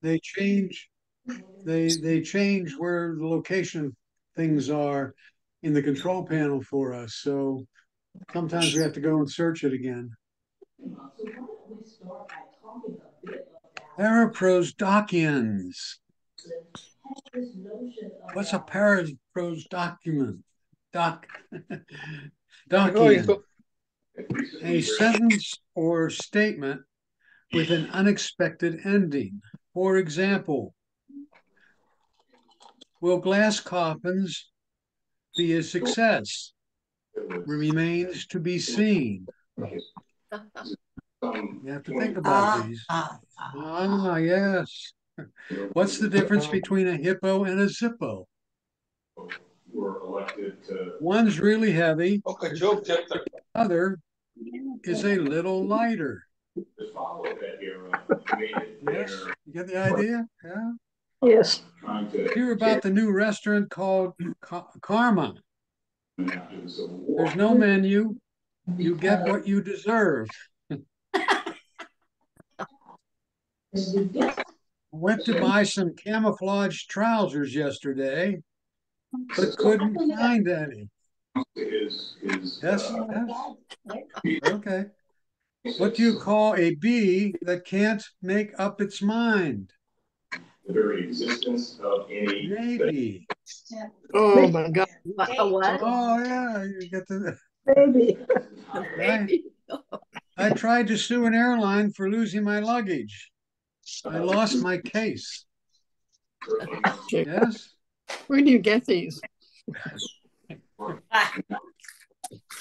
they change they change where the location things are in the control panel for us. So sometimes we have to go and search it again. Paraprosdokians. What's a paraprosdocument? Doc Dokian. A sentence or statement with an unexpected ending. For example, will glass coffins be a success? Remains to be seen. You have to think about these. Ah, yes. What's the difference between a hippo and a zippo? One's really heavy, the other is a little lighter. Yes, you get the idea? Yeah. Yes. Hear about the new restaurant called Karma. There's no menu. You get what you deserve. Went to buy some camouflage trousers yesterday, but couldn't find any. Yes, yes. Okay. What do you call a bee that can't make up its mind? The very existence of any maybe. Oh my God. What? Oh yeah, you get the Baby. Maybe. I tried to sue an airline for losing my luggage. I lost my case. Yes. Where do you get these?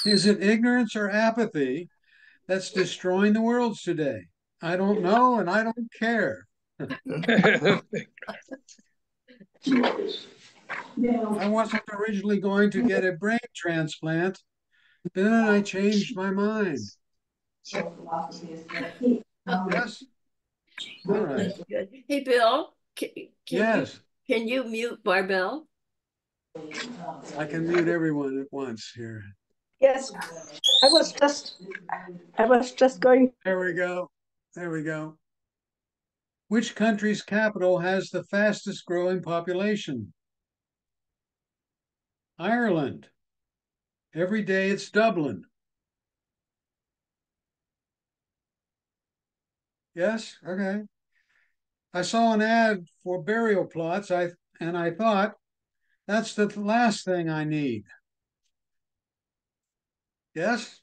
Is it ignorance or apathy that's destroying the world today? I don't know, and I don't care. I wasn't originally going to get a brain transplant, then I changed my mind. Yes. All right. That's good. Hey, Bill, Yes, can you mute Barbell? I can mute everyone at once here. Yes. I was just going. There we go. There we go. Which country's capital has the fastest growing population? Ireland. Every day it's Dublin. Yes? Okay. I saw an ad for burial plots, and I thought that's the last thing I need. Yes?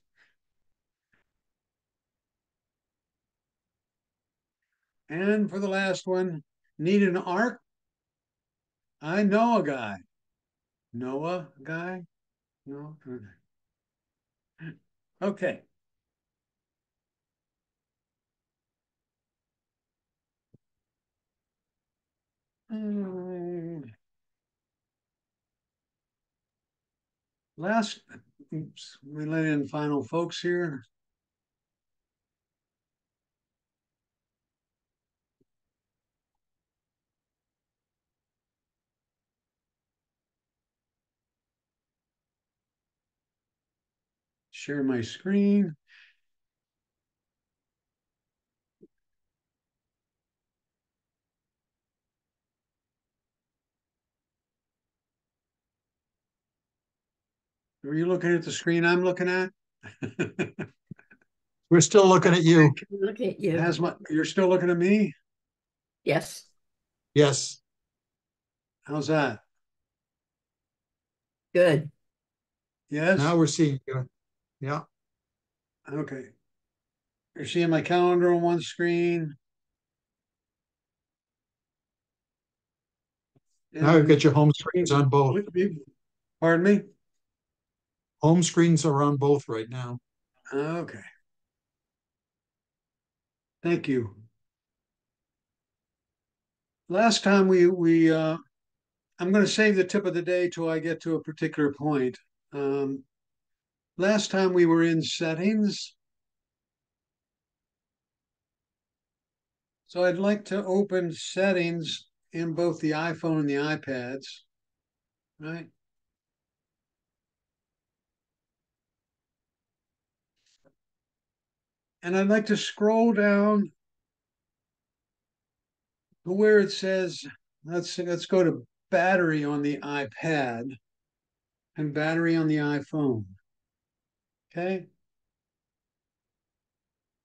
And for the last one, need an ark? I know a guy. Noah guy? No? Okay. Last, oops, we let in final folks here. Share my screen. Are you looking at the screen I'm looking at? We're still looking at you. Look at you. You're still looking at me? Yes. Yes. How's that? Good. Yes? Now we're seeing you. Yeah. Okay. You're seeing my calendar on one screen. Now we've got your home screens on both. Pardon me? Home screens are on both right now. Okay. Thank you. Last time I'm going to save the tip of the day till I get to a particular point. Last time we were in settings. So I'd like to open settings in both the iPhone and the iPads, right? And I'd like to scroll down where it says, let's go to battery on the iPad and battery on the iPhone. Okay.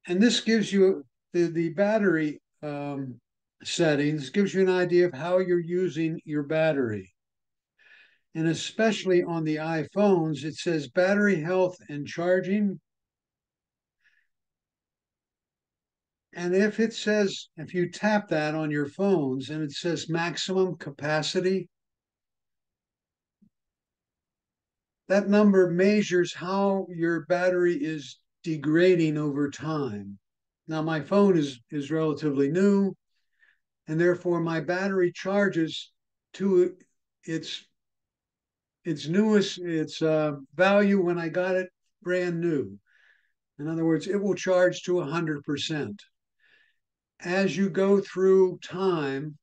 And this gives you the battery settings, gives you an idea of how you're using your battery. And especially on the iPhones, it says battery health and charging. And if it says, if you tap that on your phones and it says maximum capacity, that number measures how your battery is degrading over time. Now, my phone is relatively new, and therefore my battery charges to its value when I got it brand new. In other words, it will charge to 100%. As you go through time,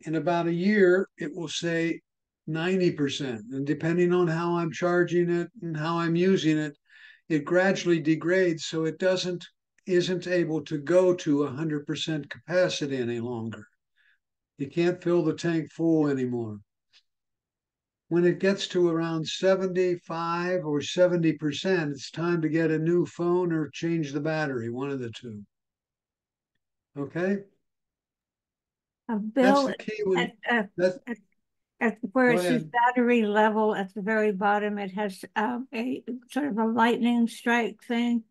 in about a year, it will say 90%. And depending on how I'm charging it and how I'm using it, it gradually degrades so it isn't able to go to 100% capacity any longer. You can't fill the tank full anymore. When it gets to around 75 or 70%, it's time to get a new phone or change the battery, one of the two. Okay? That's Bill, the key when at, where it says battery level at the very bottom, it has a sort of a lightning strike thing.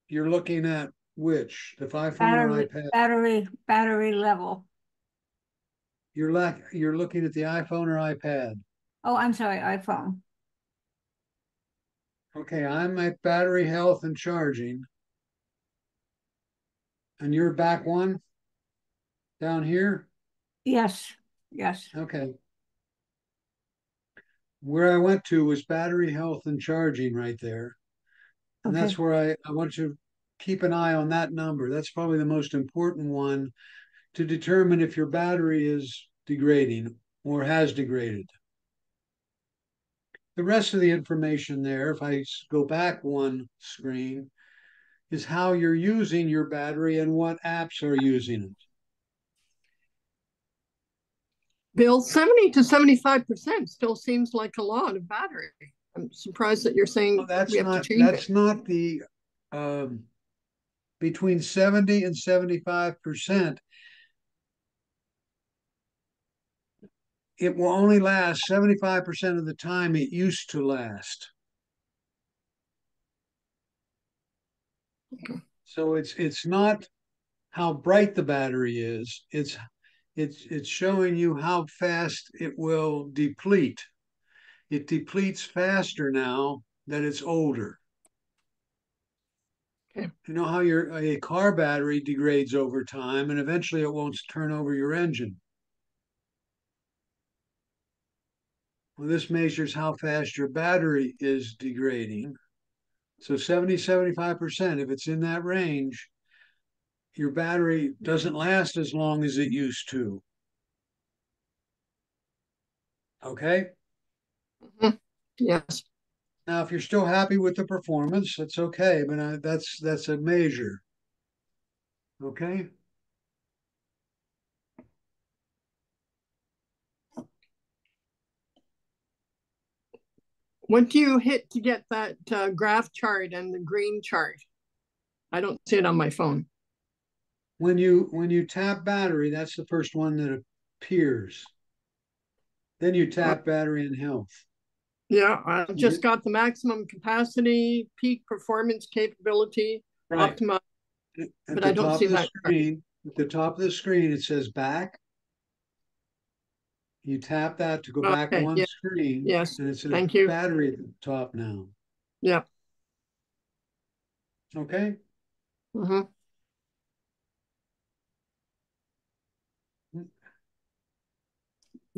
You're looking at which? The iPhone or iPad? Battery level. You're looking at the iPhone or iPad? Oh, I'm sorry, iPhone. Okay, I'm at battery health and charging. And you're back one down here? Yes, yes. Okay. Where I went to was battery health and charging right there. And Okay. that's where I want you to keep an eye on that number. That's probably the most important one to determine if your battery is degrading or has degraded. The rest of the information there, if I go back one screen, is how you're using your battery and what apps are using it. Bill, 70 to 75% still seems like a lot of battery. I'm surprised that you're saying we have to change it. That's not the between 70 and 75%. It will only last 75% of the time it used to last. So it's not how bright the battery is. It's showing you how fast it will deplete. It depletes faster now that it's older. Okay. You know how a car battery degrades over time and eventually it won't turn over your engine. Well, this measures how fast your battery is degrading. So 70, 75%, if it's in that range, your battery doesn't last as long as it used to. Okay? Mm-hmm. Yes. Now, if you're still happy with the performance, that's okay, but that's a measure. Okay? What do you hit to get that graph chart and the green chart? I don't see it on my phone. When you tap battery, that's the first one that appears. Then you tap battery and health. Yeah, I just got the maximum capacity, peak performance capability, right. Optimize, but I don't see that. Screen, at the top of the screen, it says back. You tap that to go back one screen. Yes, and it says thank you. Battery at the top now. Yeah. Okay. Mm-hmm.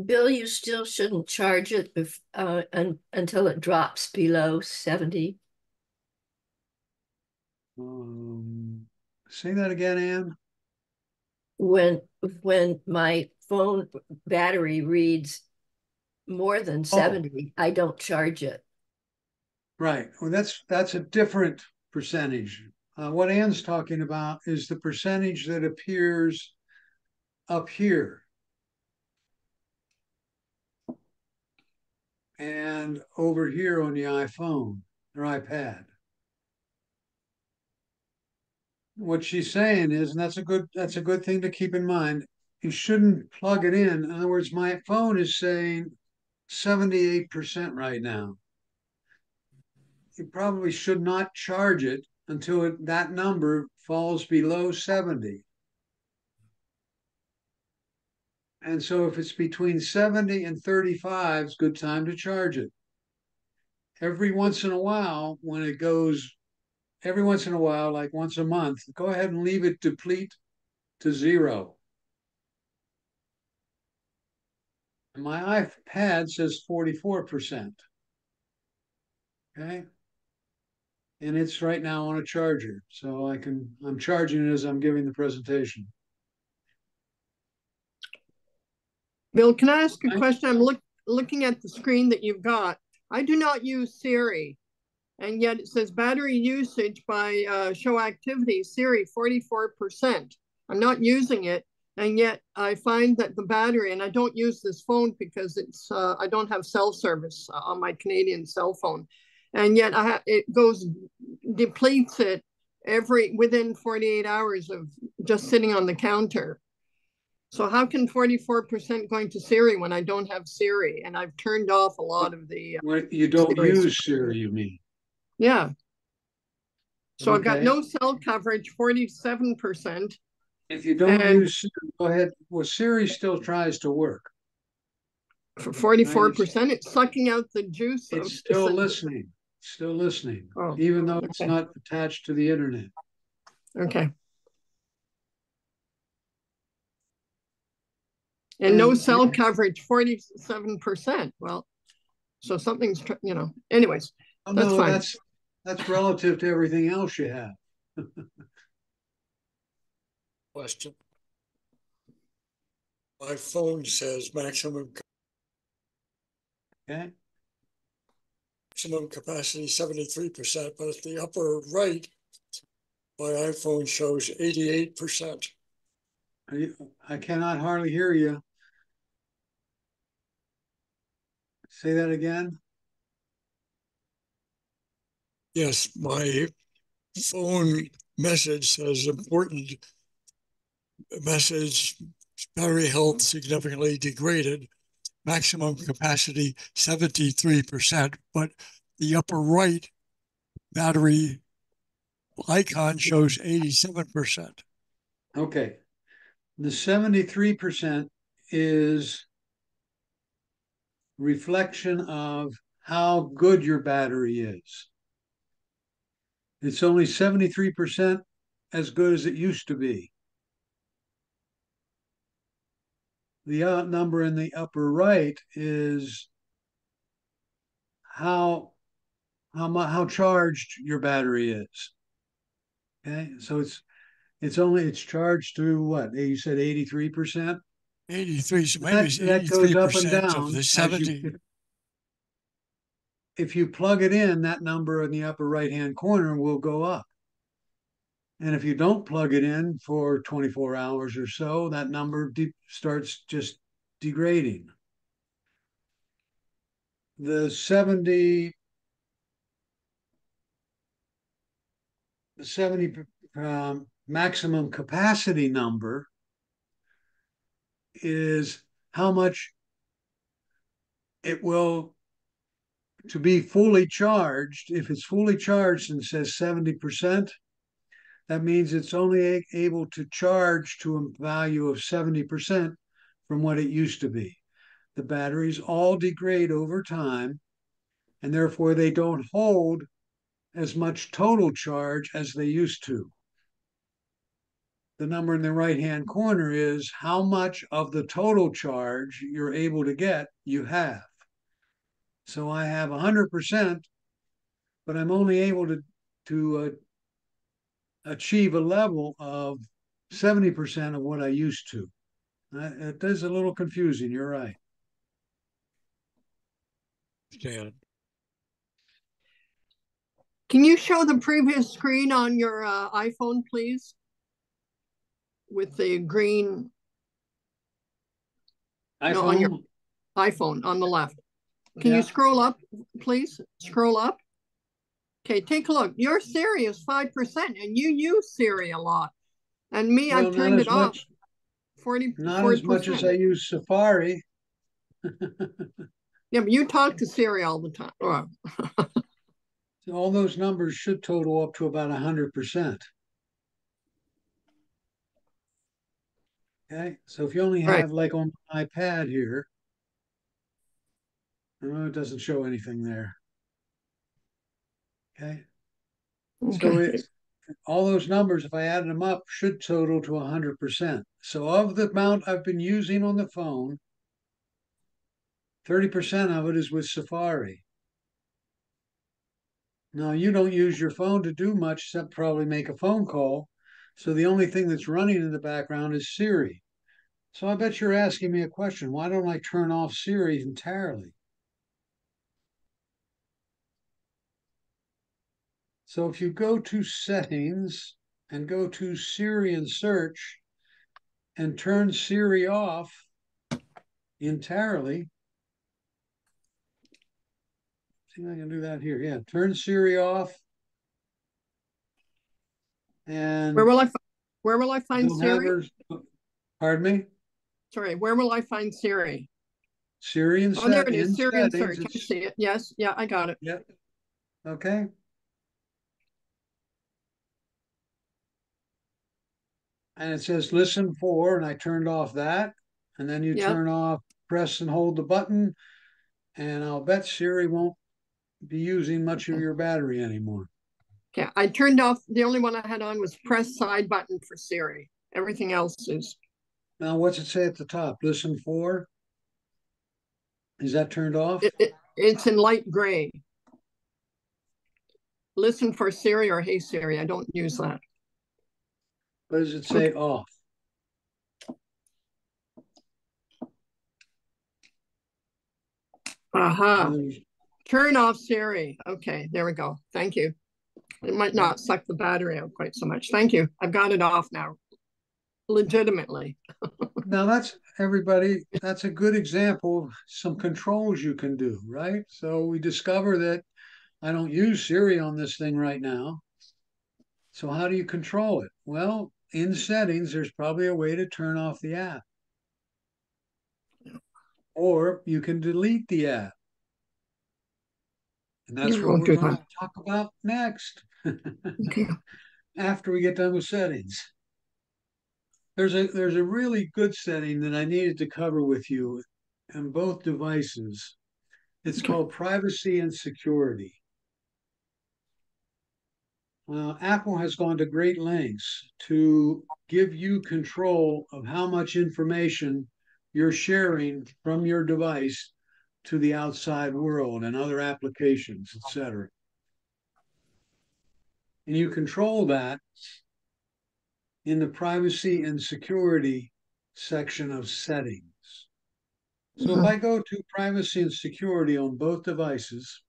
Bill, you still shouldn't charge it until it drops below 70. Say that again, Ann. When my phone battery reads more than 70, I don't charge it. Right. Well, that's a different percentage. What Ann's talking about is the percentage that appears up here and over here on the iPhone or iPad. What she's saying is, and that's a good thing to keep in mind, you shouldn't plug it in. In other words, my phone is saying 78% right now. You probably should not charge it until that number falls below 70. And so if it's between 70 and 35, it's a good time to charge it. Every once in a while, when it goes, every once in a while, like once a month, go ahead and leave it deplete to 0. And my iPad says 44%. Okay. And it's right now on a charger. So I'm charging it as I'm giving the presentation. Bill, can I ask a question? I'm looking at the screen that you've got. I do not use Siri, and yet it says battery usage by show activity, Siri, 44%. I'm not using it, and yet I find that the battery, and I don't use this phone because I don't have cell service on my Canadian cell phone, and yet it depletes it within 48 hours of just sitting on the counter. So how can 44% going to Siri when I don't have Siri and I've turned off a lot of the you don't use Siri, you mean? Yeah. So okay. I've got no cell coverage, 47%. If you don't use Siri, go ahead. Well, Siri still tries to work. For 44%, it's sucking out the juice. It's still listening. Still listening, even though it's not attached to the internet. Okay. And no cell coverage, 47%. Well, so something's, anyways, that's fine. That's relative to everything else you have. Question. My phone says maximum capacity 73%, but at the upper right, my iPhone shows 88%. I cannot hardly hear you. Say that again. Yes, my phone message says important message, battery health significantly degraded, maximum capacity 73%, but the upper right battery icon shows 87%. Okay. The 73% is reflection of how good your battery is. It's only 73% as good as it used to be. The number in the upper right is how charged your battery is. Okay, so it's charged to what? You said 83%? 83, so maybe it's 83% that goes up and down of the 70. If you plug it in, that number in the upper right-hand corner will go up. And if you don't plug it in for 24 hours or so, that number starts just degrading. The 70 maximum capacity number is how much it will, to be fully charged. If it's fully charged and says 70%, that means it's only able to charge to a value of 70% from what it used to be. The batteries all degrade over time, and therefore they don't hold as much total charge as they used to. The number in the right-hand corner is how much of the total charge you're able to get, you have. So I have 100%, but I'm only able to achieve a level of 70% of what I used to. It is a little confusing. You're right. Dan. Can you show the previous screen on your iPhone, please? With the green, no, on your iPhone on the left. Can you scroll up, please? Scroll up. Okay, take a look. Your Siri is 5%, and you use Siri a lot. And me, Well, I've turned it off. 40%. Not as much as I use Safari. Yeah, but you talk to Siri all the time. So all those numbers should total up to about 100%. Okay, so if you only have like on my iPad here, it doesn't show anything there. Okay, so all those numbers, if I added them up, should total to 100%. So of the amount I've been using on the phone, 30% of it is with Safari. Now, you don't use your phone to do much except probably make a phone call. So the only thing that's running in the background is Siri. So I bet you're asking me a question. Why don't I turn off Siri entirely? So if you go to Settings and go to Siri and Search and turn Siri off entirely, see if I can do that here. Yeah, turn Siri off. And where will I find Siri? Pardon me? Sorry, where will I find Siri? Siri and there it is. Siri and Settings. Search. I see it. Yes. Yeah, I got it. Yep. Okay. And it says listen for, and I turned off that. And then you turn off, press and hold the button, and I'll bet Siri won't be using much of your battery anymore. Okay, I turned off, the only one I had on was press side button for Siri. Everything else is. Now, what's it say at the top? Listen for? Is that turned off? It's in light gray. Listen for Siri or Hey Siri. I don't use that. What does it say off? Aha. Turn off Siri. Okay, there we go. Thank you. It might not suck the battery out quite so much. Thank you. I've got it off now. Legitimately. Now that's a good example of some controls you can do, right? So we discover that I don't use Siri on this thing right now. So how do you control it? Well, in settings, there's probably a way to turn off the app. Or you can delete the app. And that's what we're going to talk about next. Okay. After we get done with settings. There's a really good setting that I needed to cover with you on both devices. It's called privacy and security. Apple has gone to great lengths to give you control of how much information you're sharing from your device to the outside world and other applications, etc. And you control that in the privacy and security section of settings. So if I go to privacy and security on both devices,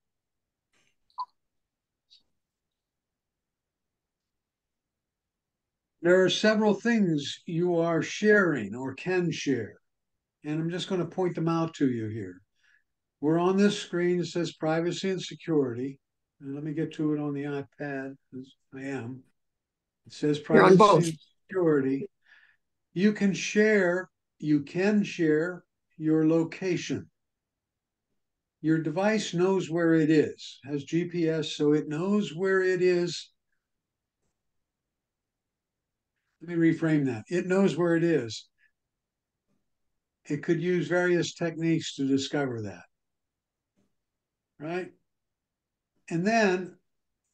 there are several things you are sharing or can share. And I'm just going to point them out to you here. We're on this screen that says privacy and security. And let me get to it on the iPad, as I am. It says privacy and security. You can share your location. Your device knows where it is, has GPS, so it knows where it is. Let me reframe that. It knows where it is. It could use various techniques to discover that, right? And then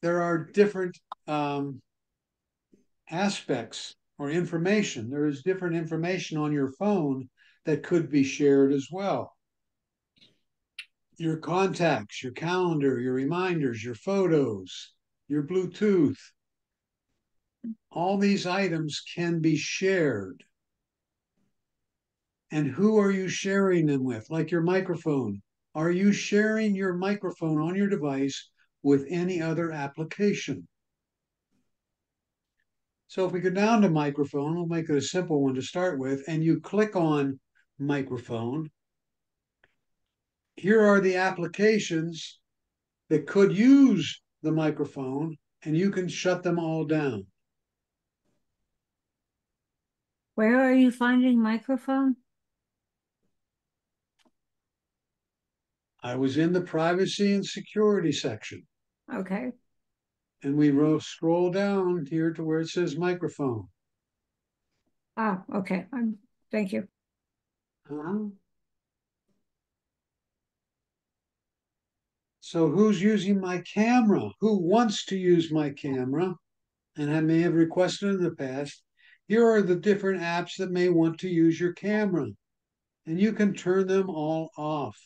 there are different aspects or information. There is different information on your phone that could be shared as well. Your contacts, your calendar, your reminders, your photos, your Bluetooth. All these items can be shared. And who are you sharing them with? Like your microphone. Are you sharing your microphone on your device with any other application. So if we go down to microphone, we'll make it a simple one to start with, and you click on microphone. Here are the applications that could use the microphone, and you can shut them all down. Where are you finding microphone? I was in the privacy and security section, Okay. and we scroll down here to where it says microphone. Oh, okay. Thank you. So who's using my camera? Who wants to use my camera? And I may have requested in the past. Here are the different apps that may want to use your camera, and you can turn them all off.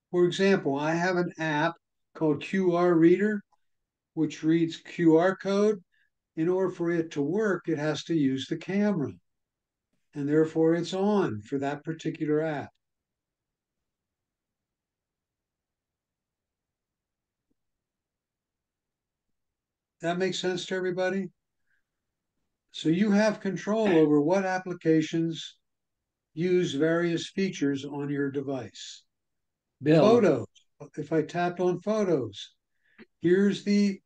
For example, I have an app called QR Reader, which reads QR code. In order for it to work, it has to use the camera, and therefore it's on for that particular app. That makes sense to everybody? So you have control over what applications use various features on your device. Bill, Photos. If I tapped on photos, here's the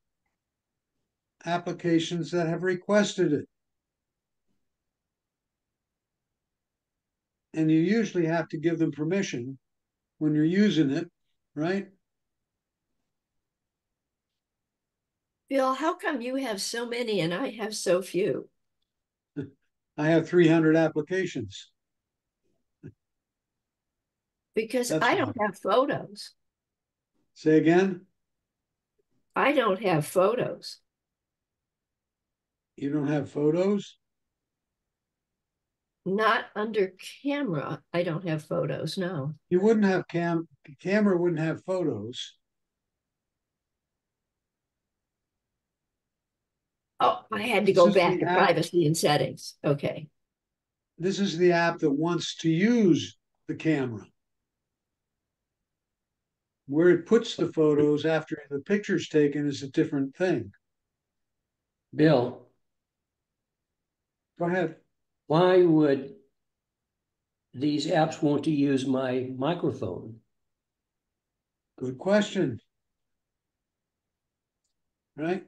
applications that have requested it. And you usually have to give them permission when you're using it, right? Bill, how come you have so many and I have so few? I have 300 applications. Because That's I don't why. have photos. Say again? I don't have photos. You don't have photos? Not under camera. I don't have photos, no. You wouldn't have camera wouldn't have photos. Oh, I had to This go is back the to app. privacy and settings. Okay. This is the app that wants to use the camera. Where it puts the photos after the picture's taken is a different thing. Bill, Go ahead. why would these apps want to use my microphone? Good question. Right?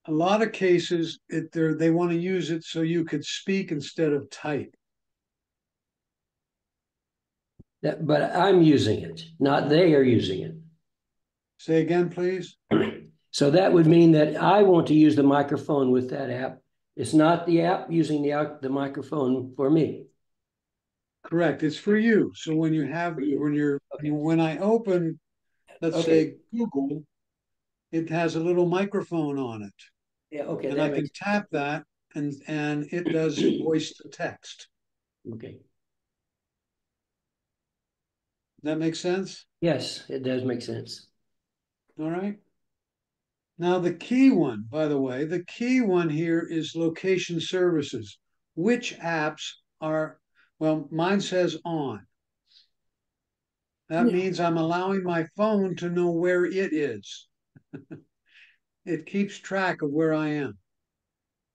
A lot of cases, they want to use it so you could speak instead of type. But I'm using it, not they are using it. Say again, please. So that would mean that I want to use the microphone with that app. It's not the app using the microphone for me. Correct. It's for you. So when you have, when I open, let's say Google, it has a little microphone on it. Yeah, okay. And I can tap that and it does voice to text. Okay. That makes sense? Yes, it does make sense. All right. Now the key one, by the way, the key one here is location services. Which apps are, well, mine says on. That means I'm allowing my phone to know where it is. It keeps track of where I am.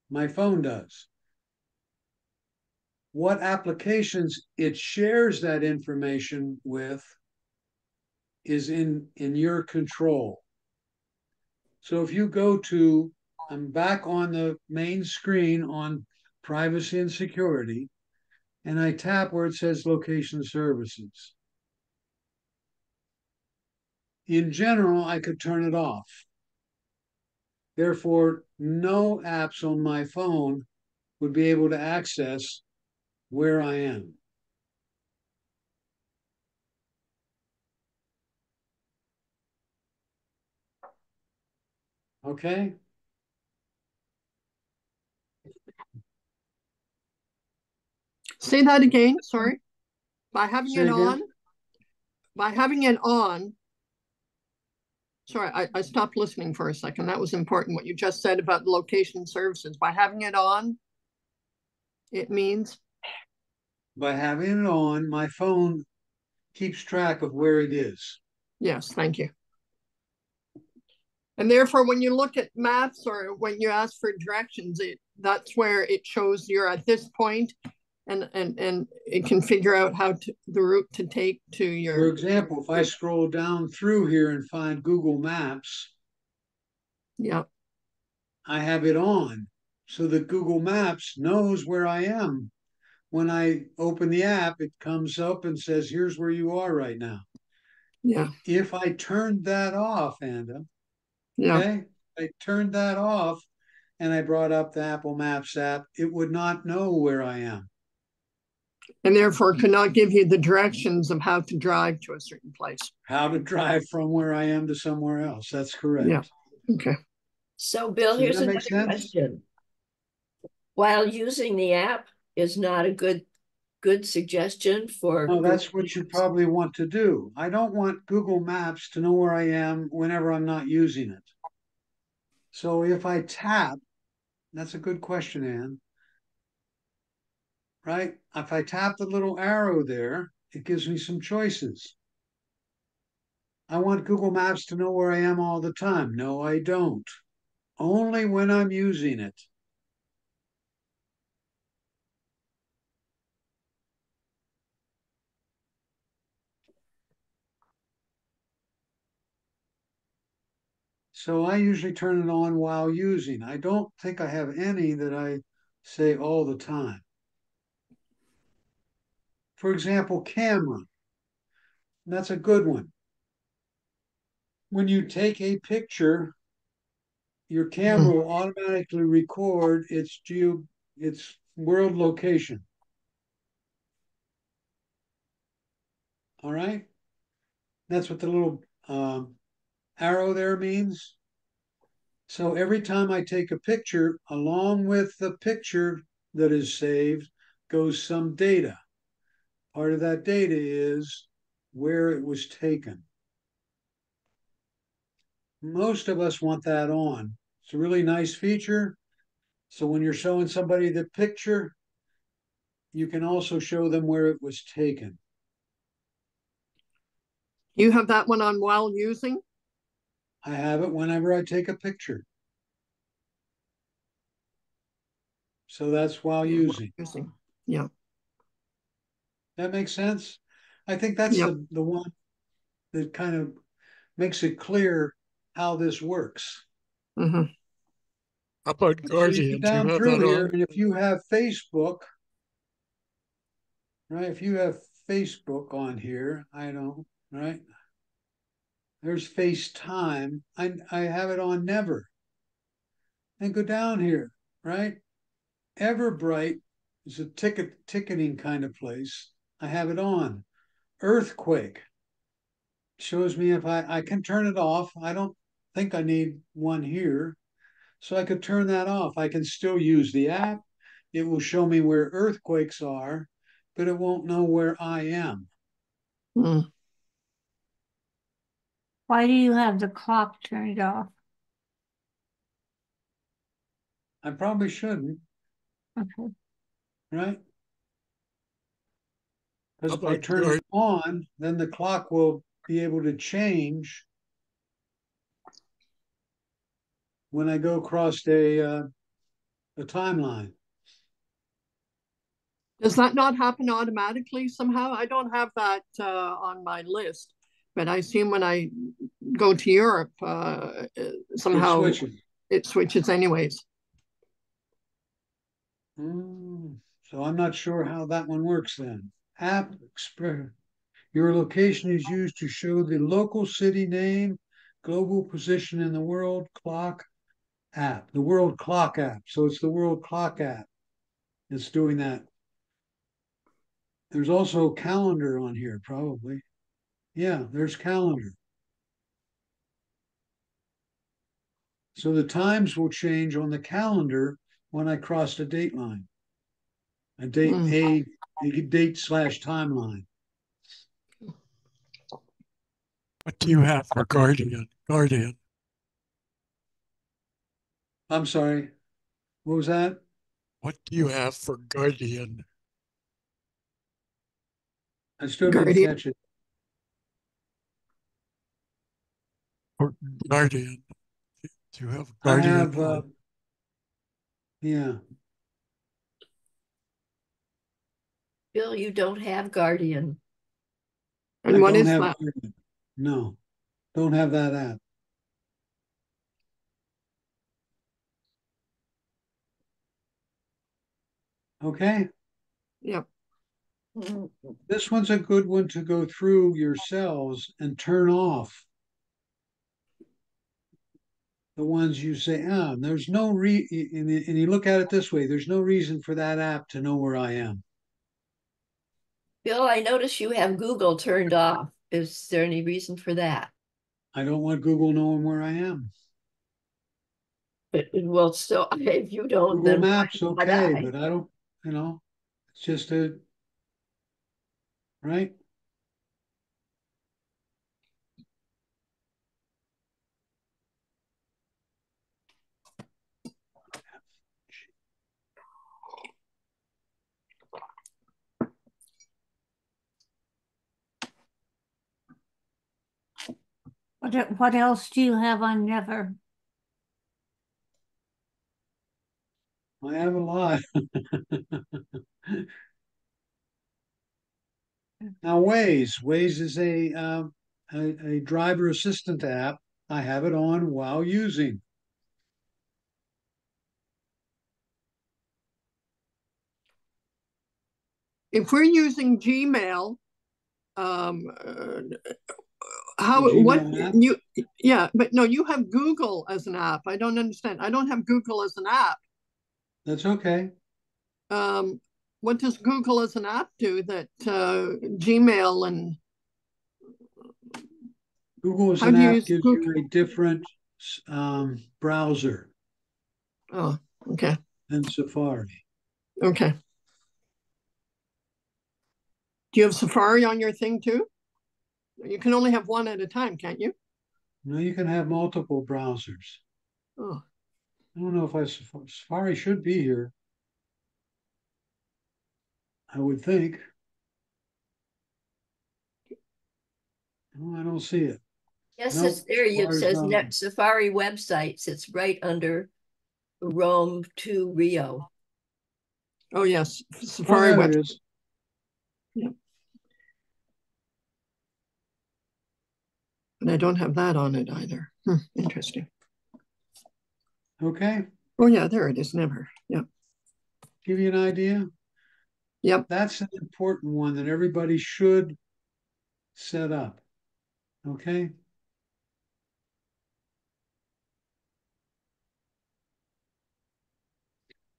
My phone does. What applications it shares that information with is in your control. So if you go to, I'm back on the main screen on privacy and security, and I tap where it says location services. In general, I could turn it off. Therefore, no apps on my phone would be able to access where I am. Okay? Say that again, sorry. By having Say it again? on, sorry, I stopped listening for a second. That was important, what you just said about the location services. By having it on, it means? by having it on, my phone keeps track of where it is. Yes, thank you. And therefore, when you look at maps or when you ask for directions, that's where it shows you're at this point, and it can figure out the route to take to your. For example, if I scroll down through here and find Google Maps, yeah, I have it on so that Google Maps knows where I am. When I open the app, it comes up and says, here's where you are right now. Yeah. If I turned that off, Anda, yeah, okay, I turned that off and I brought up the Apple Maps app, it would not know where I am. And therefore could not give you the directions of how to drive to a certain place. How to drive from where I am to somewhere else. That's correct. Yeah. Okay. So, Bill, Does here's that make another sense? question. While using the app is not a good suggestion for. No, that's what you probably want to do. I don't want Google Maps to know where I am whenever I'm not using it. So if I tap, that's a good question, Ann. Right? If I tap the little arrow there, it gives me some choices. I want Google Maps to know where I am all the time. No, I don't. Only when I'm using it. So I usually turn it on while using. I don't think I have any that I say all the time. For example, camera. That's a good one. When you take a picture, your camera will automatically record its world location. All right? That's what the little arrow there means. So every time I take a picture, along with the picture that is saved, goes some data. Part of that data is where it was taken. Most of us want that on. It's a really nice feature. So when you're showing somebody the picture, you can also show them where it was taken. You have that one on while using? I have it whenever I take a picture. So that's while using. Yeah. That makes sense? I think that's yep. the one that kind of makes it clear how this works. Mm-hmm. How about Guardian? So you get down through here, and if you have Facebook, right? If you have Facebook on here, I don't, right? There's FaceTime. I have it on never. And go down here, right? Everbright is a ticketing kind of place. I have it on. Earthquake shows me if I can turn it off. I don't think I need one here. So I could turn that off. I can still use the app. It will show me where earthquakes are, but it won't know where I am. Mm. Why do you have the clock turned off? I probably shouldn't. Okay. Right? Because if I turn it on, then the clock will be able to change when I go across a timeline. Does that not happen automatically somehow? I don't have that on my list, but I assume when I go to Europe, somehow it switches anyways. So I'm not sure how that one works then. App Express. Your location is used to show the local city name, global position in the world clock app, the world clock app. So it's the world clock app that's doing that. There's also calendar on here, probably. Yeah, there's calendar. So the times will change on the calendar when I cross the date line. A date / timeline. What do you have for Guardian? I'm sorry. What was that? What do you have for Guardian? I still didn't Guardian. catch it. Or Guardian. Do you have I Guardian? have, yeah, Bill, you don't have Guardian. And I what don't is have that? Guardian. No, don't have that app. Okay, Yep. this one's a good one to go through yourselves and turn off. The ones you say, there's no and you look at it this way, there's no reason for that app to know where I am. Bill, I notice you have Google turned off. Is there any reason for that? I don't want Google knowing where I am. Well, still, if you don't, Google then Maps, why not okay, I? but I don't, it's just right? What else do you have on Never? I have a lot. Now, Waze is a driver assistant app. I have it on while using. If we're using Gmail, um, how The what Gmail app. you yeah, but no, you have Google as an app. I don't understand. I don't have Google as an app. That's okay. What does Google as an app do that Gmail and Google as how an do you app use gives Google? you a different browser Oh, okay, than Safari. okay. Do you have Safari on your thing too? You can only have one at a time, can't you? No, you can have multiple browsers. Oh, I don't know if Safari should be here. I would think. No, I don't see it. Yes, Nope, it's there. It Safari's says not. Safari websites. It's right under Rome to Rio. oh yes, Oh, Safari there web. it is. Yeah. But I don't have that on it either. Interesting. Okay, Oh yeah, there it is. Never. Yeah. give you an idea. Yep. That's an important one that everybody should set up. Okay.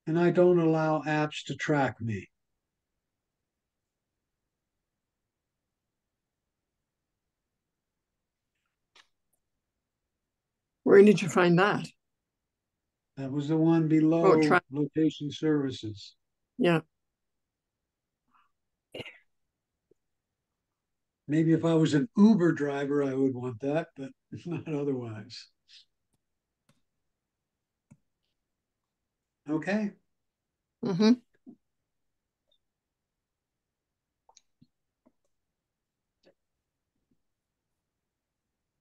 And I don't allow apps to track me. Where did you find that? That was the one Oh, below location services. yeah. Maybe if I was an Uber driver, I would want that, but not otherwise. Okay. Mm-hmm.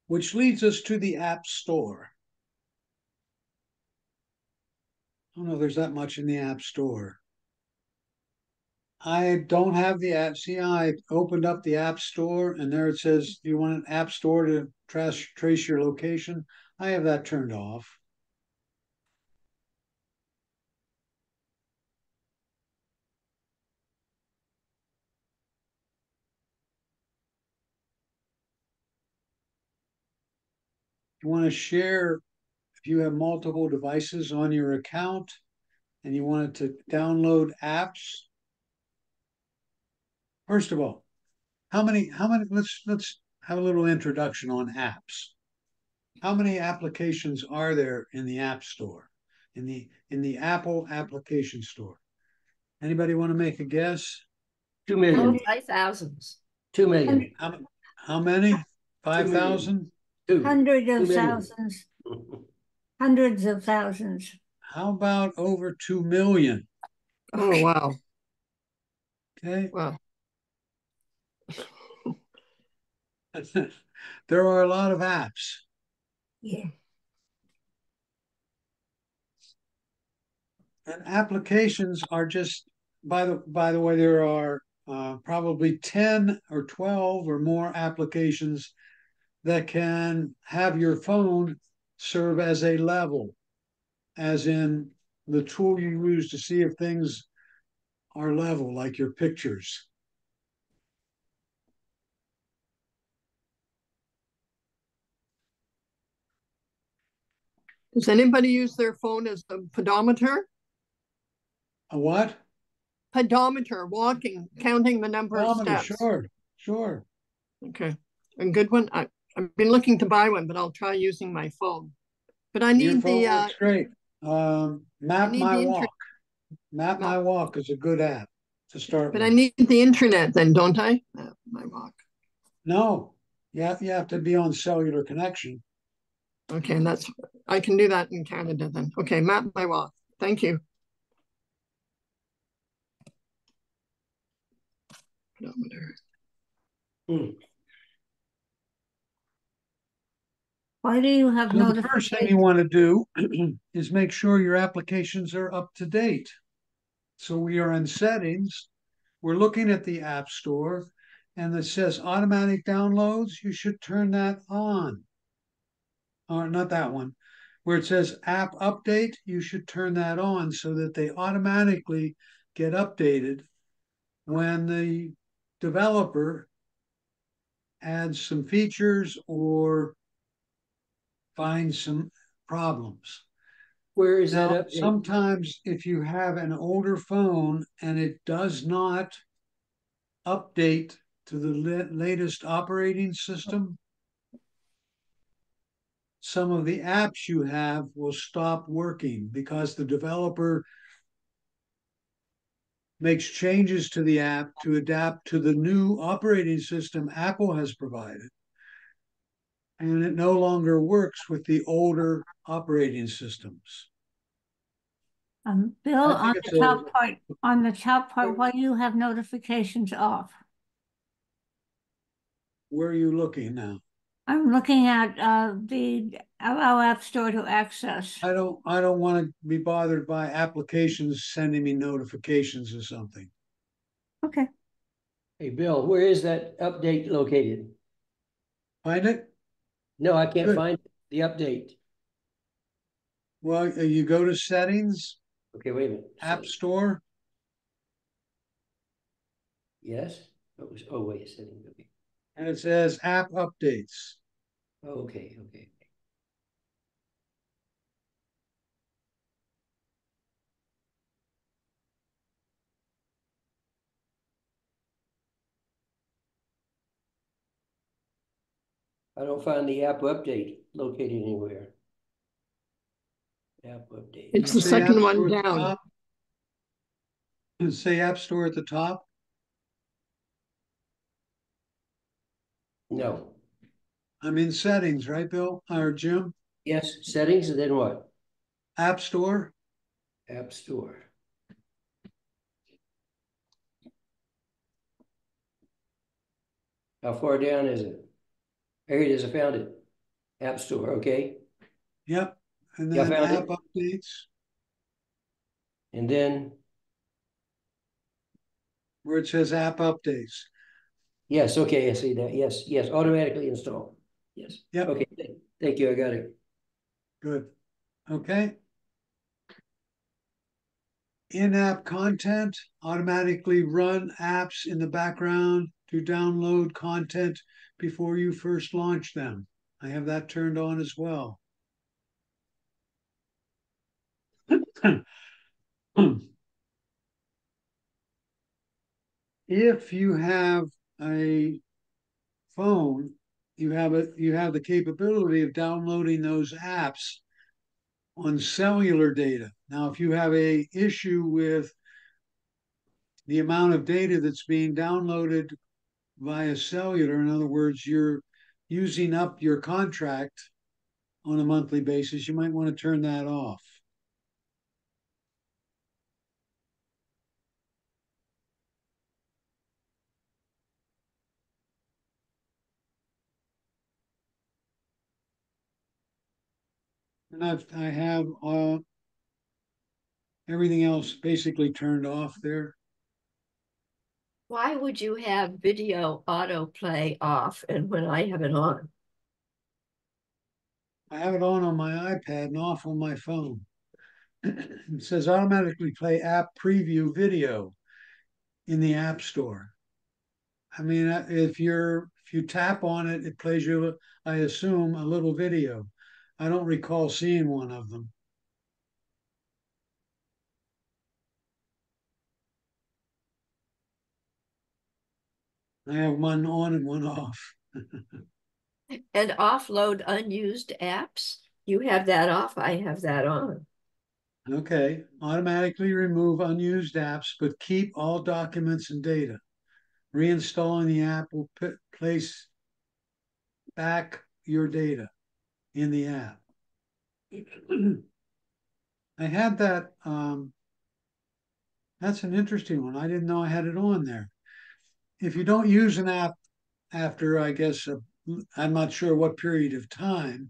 Which leads us to the App Store. I don't know if there's that much in the App Store. I don't have the app. See, I opened up the App Store and there it says, do you want an App Store to trace your location? I have that turned off. You want to share, if you have multiple devices on your account and you wanted to download apps. First of all, how many, let's have a little introduction on apps. How many applications are there in the App Store, in the Apple application store? Anybody want to make a guess? 2 million. 5,000s. 2 million. How many? 5,000? Hundreds 2 of million. thousands, hundreds of thousands. How about over 2 million? Oh wow. Okay. Wow. There are a lot of apps. Yeah. And applications are just, by the way, there are probably 10 or 12 or more applications that can have your phone serve as a level, as in the tool you use to see if things are level, like your pictures. Does anybody use their phone as a pedometer? A what? Pedometer, walking, counting the number of Kilometer, steps. sure, sure. Okay, a good one. I've been looking to buy one, but I'll try using my phone. But I Your need phone the works great. I Map need My the internet. Walk. Map My Walk is a good app to start But with. I need the internet then, don't I? My walk. No, you have to be on cellular connection. Okay, and that's I can do that in Canada then. Okay, map my walk. Thank you. Pedometer. Why do you have So the first thing you notifications? want to do is make sure your applications are up to date. So we are in settings. We're looking at the App Store, and it says automatic downloads. You should turn that on. Or not that one. Where it says app update, you should turn that on so that they automatically get updated when the developer adds some features or finds some problems. Where is that Now, update? sometimes if you have an older phone and it does not update to the latest operating system, some of the apps you have will stop working because the developer makes changes to the app to adapt to the new operating system Apple has provided. And it no longer works with the older operating systems. Bill, I think it's a, on the top part, why do you have notifications off? where are you looking now? I'm looking at the our App Store to access. I don't want to be bothered by applications sending me notifications or something. Okay. Hey, Bill, where is that update located? Find it? No, I can't Good. find the update. Well, you go to settings, Okay, wait a minute. App Store. Yes. Oh, wait, setting. Okay. And it says app updates. Oh, okay, okay. I don't find the app update located anywhere. App update. It's You the say App second Store one at the down. top? You say App Store at the top? No. I'm in settings, right, Bill or Jim? Yes, settings, and then what? App Store. App Store. How far down is it? Here it is, I found it. App Store, okay. Yep. And Yeah, I then found app it. updates, And then, where it says app updates. yes, okay, I see that. Yes, yes, automatically install. Yes. Yep. Okay, thank you, I got it. Good. Okay. In-app content, automatically run apps in the background to download content before you first launch them. I have that turned on as well. If you have a phone, you have the capability of downloading those apps on cellular data. Now, if you have a issue with the amount of data that's being downloaded via cellular, in other words, you're using up your contract on a monthly basis, you might want to turn that off. And I have everything else basically turned off there. Why would you have video autoplay off and when I have it on? I have it on my iPad and off on my phone. It says automatically play app preview video in the App Store. I mean, if you tap on it, it plays you, I assume, a little video. I don't recall seeing one of them. I have one on and one off. And offload unused apps? You have that off, I have that on. Okay, automatically remove unused apps, but keep all documents and data. Reinstalling the app will place back your data in the app. I had that. That's an interesting one. I didn't know I had it on there. If you don't use an app after, I guess, I'm not sure what period of time,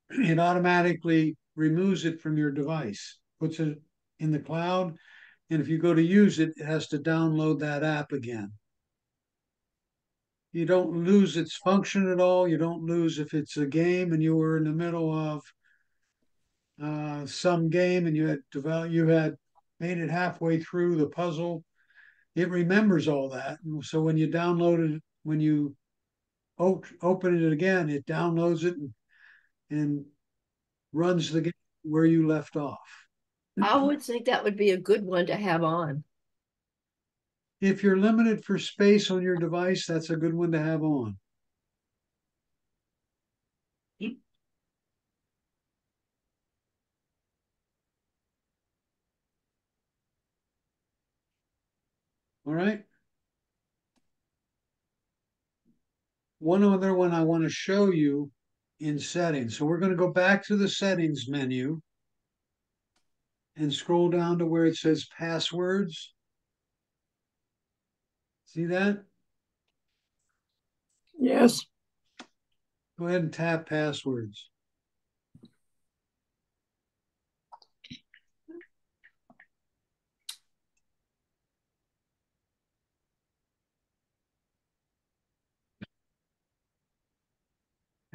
it automatically removes it from your device, puts it in the cloud. And if you go to use it, it has to download that app again. You don't lose its function at all. You don't lose if it's a game and you were in the middle of some game and you had made it halfway through the puzzle. It remembers all that. So when you download it, when you open it again, it downloads it and runs the game where you left off. I would think that would be a good one to have on. If you're limited for space on your device, that's a good one to have on. All right. One other one I want to show you in settings. So we're going to go back to the settings menu and scroll down to where it says passwords. See that? Yes. Go ahead and tap passwords.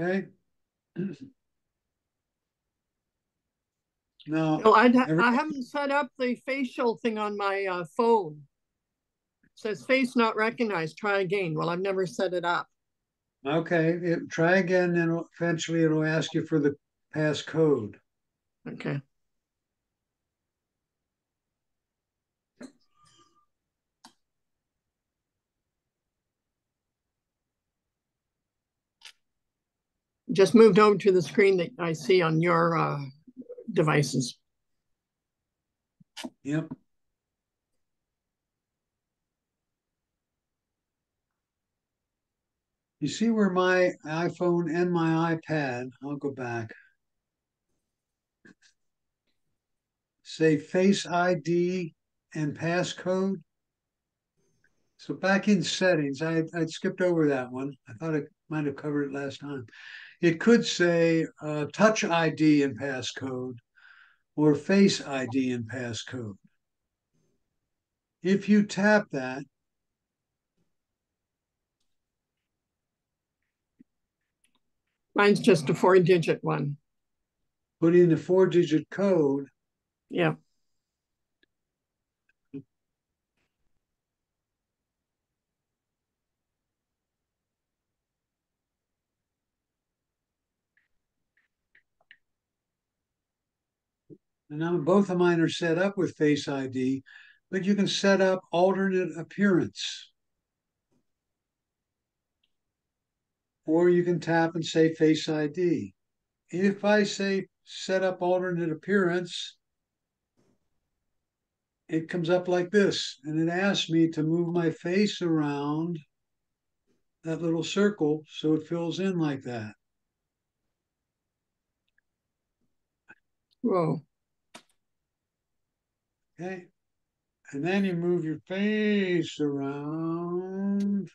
Okay. Now, No, I haven't set up the facial thing on my phone. It says face not recognized. Try again. Well, I've never set it up. okay, try again, and eventually it'll ask you for the passcode. Okay. Just moved over to the screen that I see on your devices. Yep. You see where my iPhone and my iPad, I'll go back, say Face ID and passcode. So back in settings, I'd skipped over that one. I thought I might have covered it last time. It could say Touch ID and passcode or Face ID and passcode. If you tap that, Mine's just a 4-digit one. put in the 4-digit code. Yeah. And now both of mine are set up with Face ID, but you can set up alternate appearance. Or you can tap and say Face ID. If I say set up alternate appearance, it comes up like this, and it asks me to move my face around that little circle so it fills in like that. Whoa. Okay. And then you move your face around.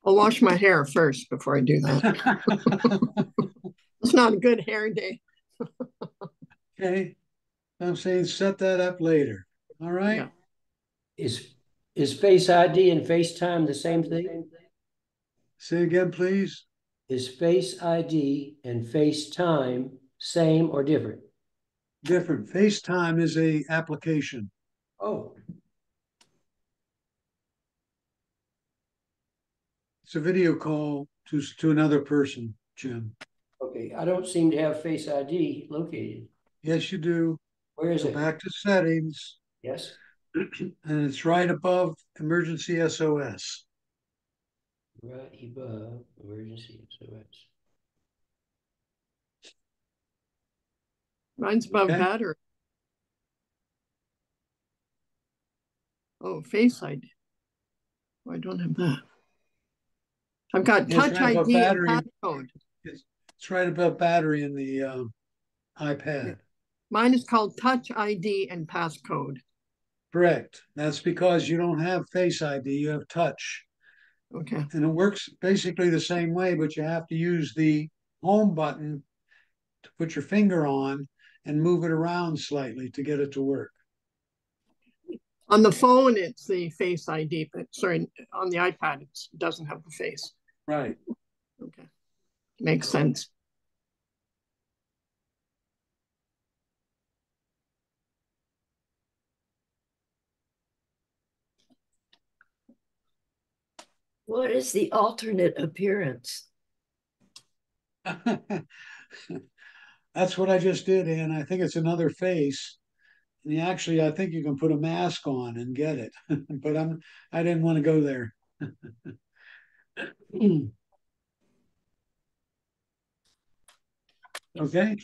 I'll wash my hair first before I do that. It's not a good hair day. Okay, I'm saying set that up later. All right. Yeah. Is Face ID and FaceTime the same thing? Say again, please. Is Face ID and FaceTime same or different? Different. FaceTime is a application. Oh, It's a video call to another person, Jim. okay. I don't seem to have Face ID located. Yes, you do. Where is Go it? back to settings, Yes. and it's right above emergency SOS. Right above emergency SOS. Mine's above Okay. battery. Oh, Face ID. Oh, I don't have that. I've got Yeah, it's Touch right above ID and battery. passcode. It's right above battery in the iPad. Yeah. Mine is called Touch ID and passcode. Correct. That's because you don't have Face ID, you have Touch. Okay. And it works basically the same way, but you have to use the home button to put your finger on and move it around slightly to get it to work. On the phone, it's the Face ID, but sorry, on the iPad, it doesn't have the face. Right. Okay. Makes sense. What is the alternate appearance? That's what I just did, and I think it's another face. And actually, I think you can put a mask on and get it, but I didn't want to go there. Okay.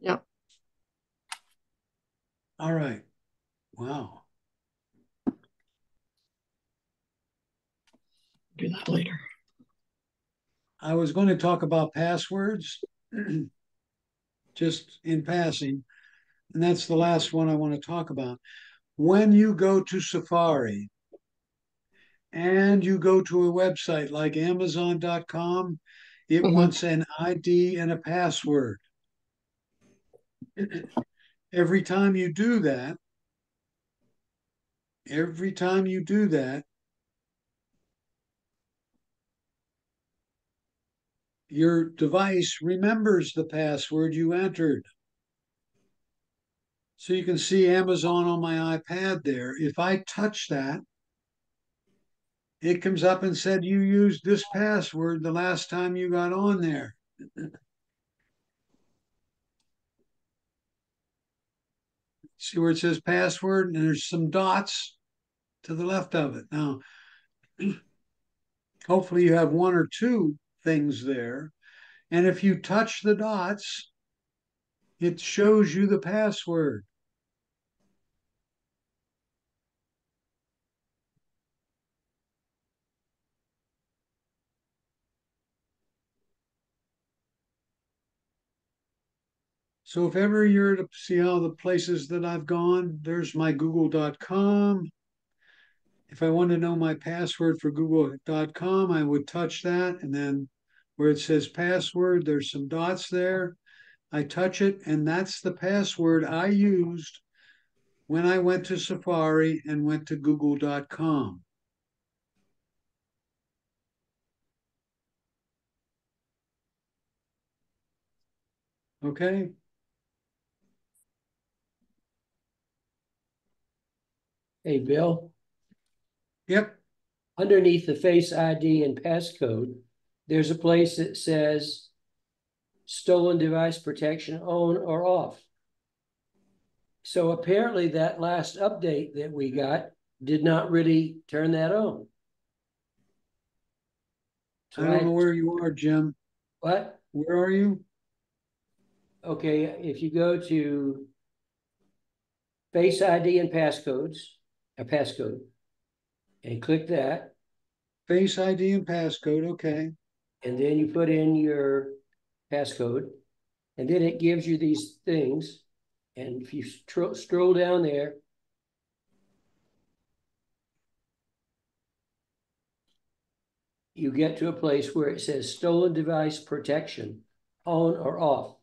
Yep. All right. Wow. Do that later. I was going to talk about passwords just in passing, and that's the last one I want to talk about. When you go to Safari and you go to a website like Amazon.com, it wants an ID and a password. Every time you do that, every time you do that, your device remembers the password you entered. So you can see Amazon on my iPad there. If I touch that, it comes up and said you used this password the last time you got on there. See where it says password, and there's some dots to the left of it. Now, hopefully you have one or two things there. And if you touch the dots, it shows you the password. So if ever you're to see all the places that I've gone, there's my google.com. If I want to know my password for google.com, I would touch that. And then where it says password, there's some dots there. I touch it, and that's the password I used when I went to Safari and went to google.com. Okay. Hey, Bill, Yep. underneath the Face ID and passcode, there's a place that says stolen device protection on or off. So apparently that last update that we got did not really turn that on. So I don't know where you are, Jim. What? Where are you? Okay, if you go to Face ID and passcodes, a passcode, and click that, Face ID and passcode. Okay. and then you put in your passcode, and then it gives you these things. And if you stroll down there, you get to a place where it says stolen device protection on or off.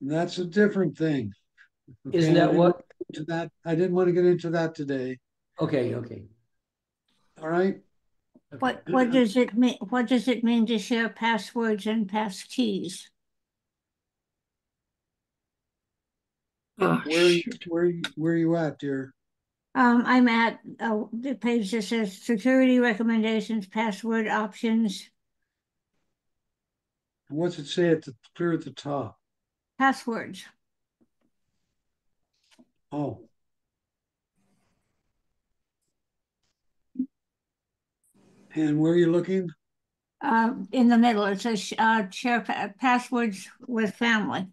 That's a different thing. Okay, Isn't that what? To that, I didn't want to get into that today. Okay, okay. All right. Okay. What does it mean? What does it mean to share passwords and passkeys? Oh, shoot. Where are you at, dear? I'm at the page that says security recommendations, password options, And what's it say clear at the top? passwords. Oh, and where are you looking? In the middle, it says share passwords with family.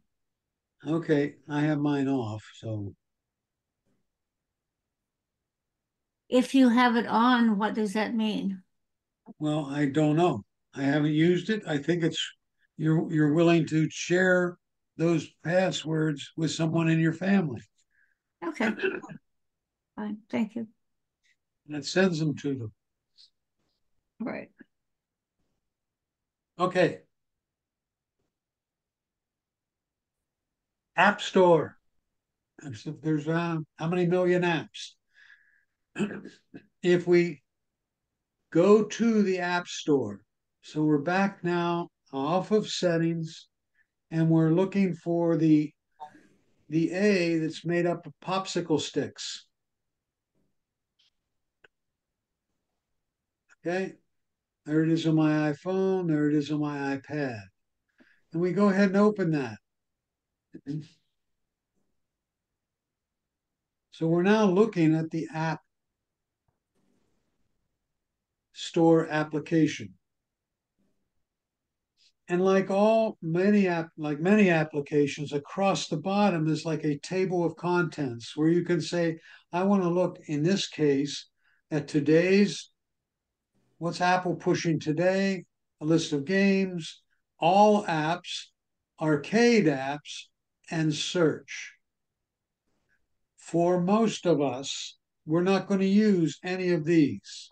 Okay, I have mine off. So, If you have it on, what does that mean? well, I don't know. I haven't used it. I think it's you're willing to share those passwords with someone in your family. Okay, fine, thank you. And it sends them to them. All right. Okay. App Store. There's how many million apps? If we go to the App Store, so we're back now off of settings, and we're looking for the A that's made up of popsicle sticks. Okay, there it is on my iPhone, there it is on my iPad. And we go ahead and open that. So we're now looking at the App Store application. And like many applications, across the bottom is like a table of contents where you can say, I want to look in this case at what's Apple pushing today, a list of games, all apps, arcade apps, and search. For most of us, we're not going to use any of these.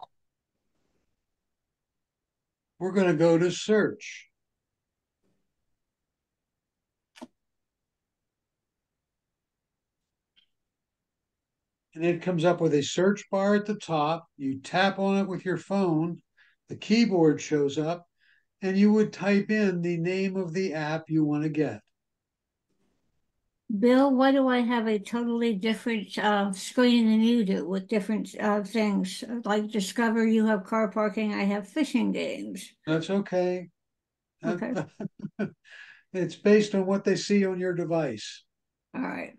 We're going to go to search. And it comes up with a search bar at the top. You tap on it with your phone, the keyboard shows up, and you would type in the name of the app you want to get. Bill, why do I have a totally different screen than you do with different things? Like Discover, you have car parking, I have fishing games. That's okay. Okay, It's based on what they see on your device. all right.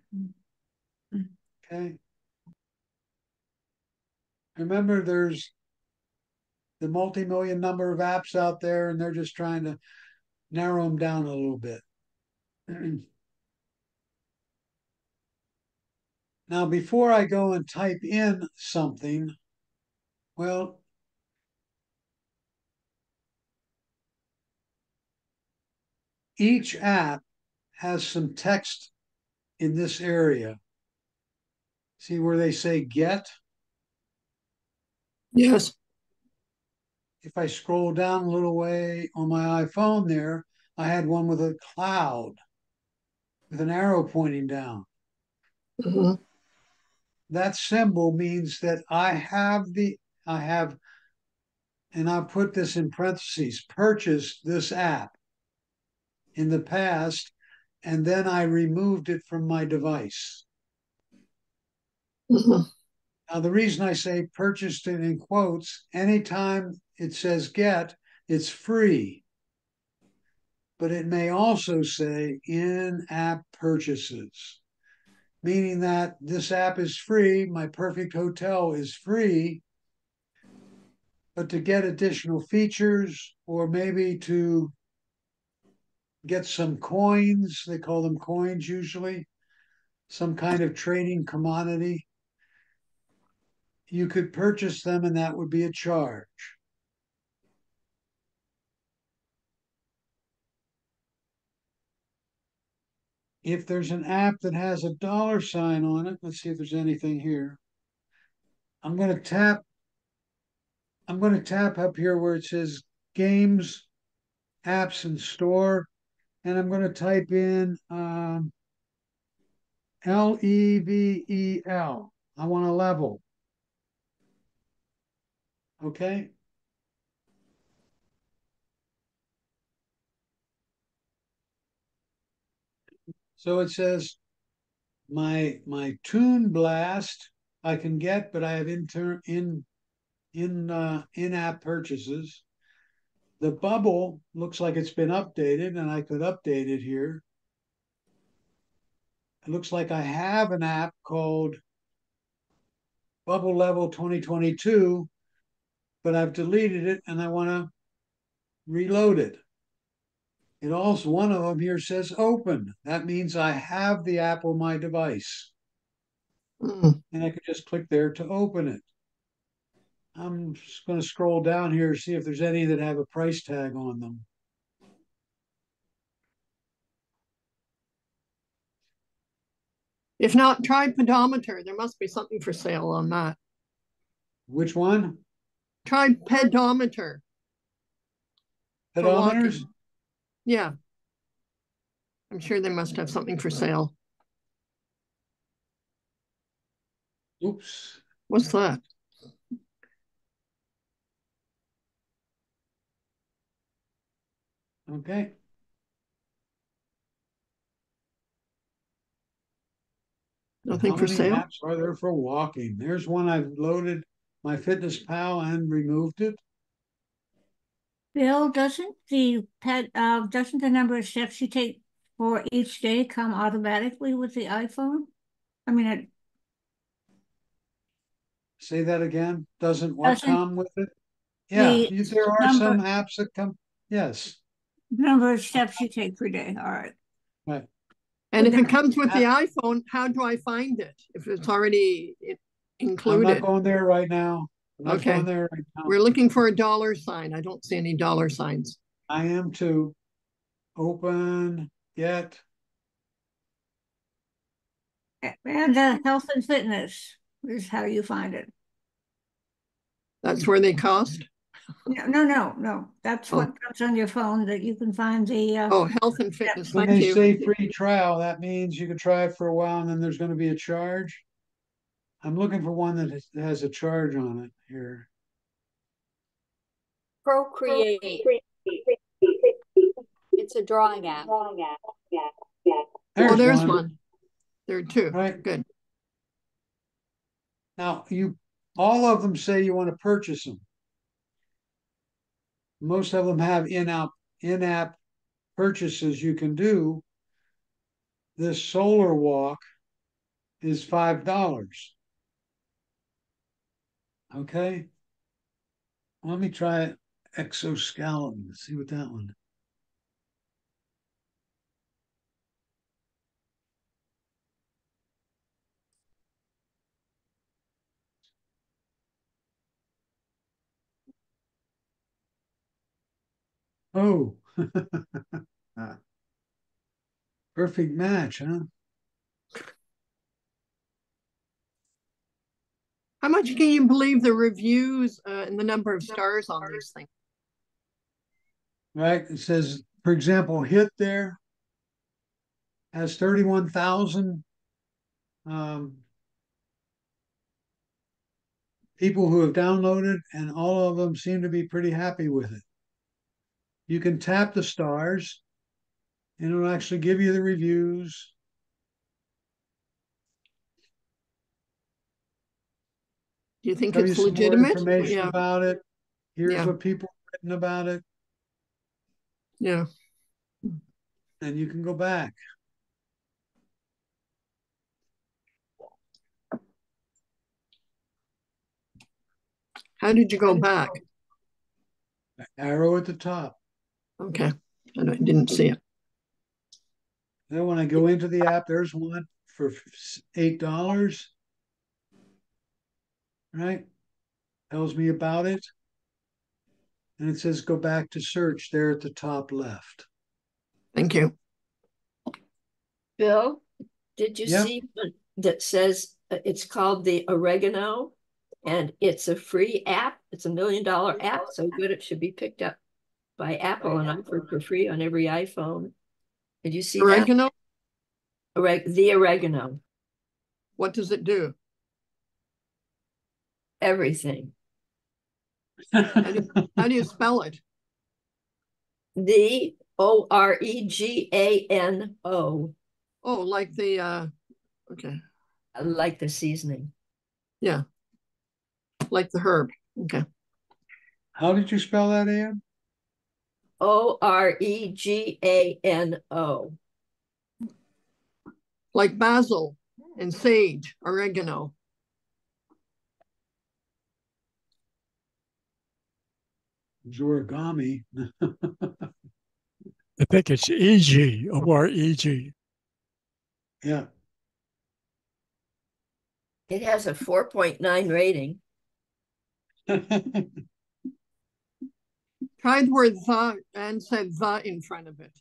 Okay. Remember, there's the multi-million number of apps out there, and they're just trying to narrow them down a little bit. Now, before I go and type in something, well, each app has some text in this area. See where they say get? Yes. If I scroll down a little way on my iPhone there, I had one with a cloud with an arrow pointing down. Mhm. That symbol means that I have, and I'll put this in parentheses, purchased this app in the past, and then I removed it from my device. Mhm. Now, the reason I say purchased it in quotes, anytime it says get, it's free. But it may also say in-app purchases, meaning that this app is free, my perfect hotel is free, but to get additional features or maybe to get some coins, they call them coins usually, some kind of trading commodity, you could purchase them and that would be a charge. If there's an app that has a dollar sign on it, let's see if there's anything here. I'm going to tap up here where it says games, apps, and store. and I'm going to type in Level. I want a level. Okay. So it says my Tune Blast I can get, but I have in-app purchases. The bubble looks like it's been updated, and I could update it here. It looks like I have an app called Bubble Level 2022, but I've deleted it and I want to reload it. It also, one of them here says open. That means I have the app on my device. Mm. And I can just click there to open it. I'm just going to scroll down here, see if there's any that have a price tag on them. If not, try pedometer. There must be something for sale on that. Which one? Try pedometer. Pedometers? Yeah. I'm sure they must have something for sale. Oops. What's that? Okay. Nothing for sale? How many apps are there for walking? There's one I've loaded my Fitness Pal and removed it. Bill, doesn't the number of steps you take for each day come automatically with the iPhone? I mean, Say that again. Doesn't what doesn't come with it? Yeah, there are some number apps that come. Yes. number of steps you take per day. All right. Right. And if it comes with the iPhone, how do I find it? If it's already included. I'm not going there right now. I'm not Okay. going there right now. We're looking for a dollar sign. I don't see any dollar signs. I am too. Open, get. And health and fitness is how you find it. That's where they cost? No. That's what comes on your phone that you can find the. Oh, health and fitness. When Thank they you. say free trial, that means you can try it for a while and then there's going to be a charge. I'm looking for one that has a charge on it here. Procreate. It's a drawing app. There's one. There are two. Right. Good. Now all of them say you want to purchase them. Most of them have in-app purchases you can do. This solar walk is $5. Okay. Let me try exoskeleton. See what that one. Oh, perfect match, huh? How much can you believe the reviews and the number of stars on these things? Right. It says, for example, Hit there has 31,000 people who have downloaded, and all of them seem to be pretty happy with it. You can tap the stars, and it'll actually give you the reviews. Do you think Tell it's you some more legitimate? information Yeah. about it. Here's what people have written about it. Yeah. And you can go back. How did you go back? Arrow at the top. Okay. I didn't see it. Then when I go into the app, there's one for $8. Right? Tells me about it. And it says go back to search there at the top left. Thank you. Bill, did you see that says it's called the Oregano and it's a free app? It's $1 million app, so good it should be picked up by Apple and offered for free on every iPhone. Did you see that? Oregano, The oregano, what does it do? everything. How do you spell it? The Oregano. Oh, like the okay. I like the seasoning. Yeah. Like the herb. Okay. How did you spell that, Ann? Oregano. Like basil and sage, oregano. It's origami. I think it's EG, OREG. Yeah. It has a 4.9 rating. Tried the word the and said the in front of it.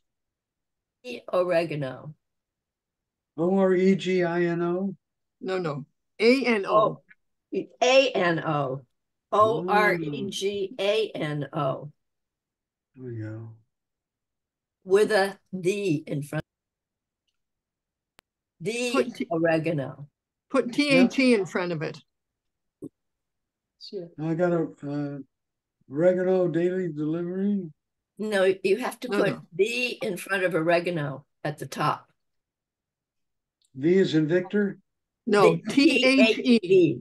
The oregano. Oregino. No, no. A-N-O. Oh, ANO. Oregano. There we go. With a D in front. The oregano. Put T-H-E in front of it. I got a oregano daily delivery. No, you have to put No. the in front of oregano at the top. V is in Victor. No, T-H-E. T-H-E.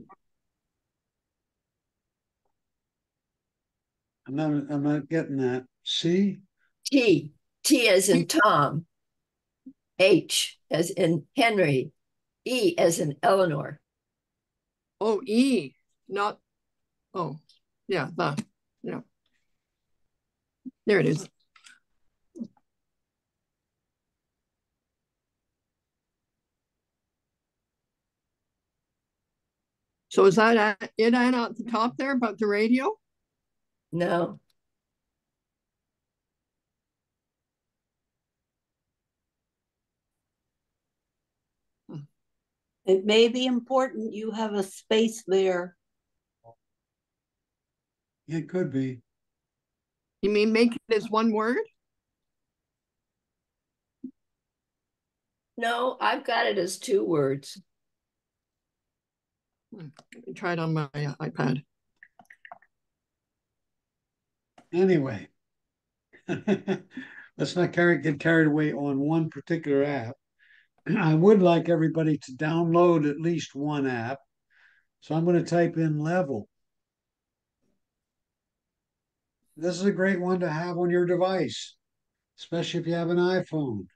I'm not getting that. C. T as in Tom. H as in Henry. E as in Eleanor. Oh, E. Not, oh, yeah, yeah. There it is. So is that it at the top there about the radio? No. It may be important you have a space there. It could be. You mean make it as one word? No, I've got it as 2 words. Let me try it on my iPad. Anyway, let's not get carried away on one particular app. I would like everybody to download at least one app. So I'm going to type in level. This is a great one to have on your device, especially if you have an iPhone.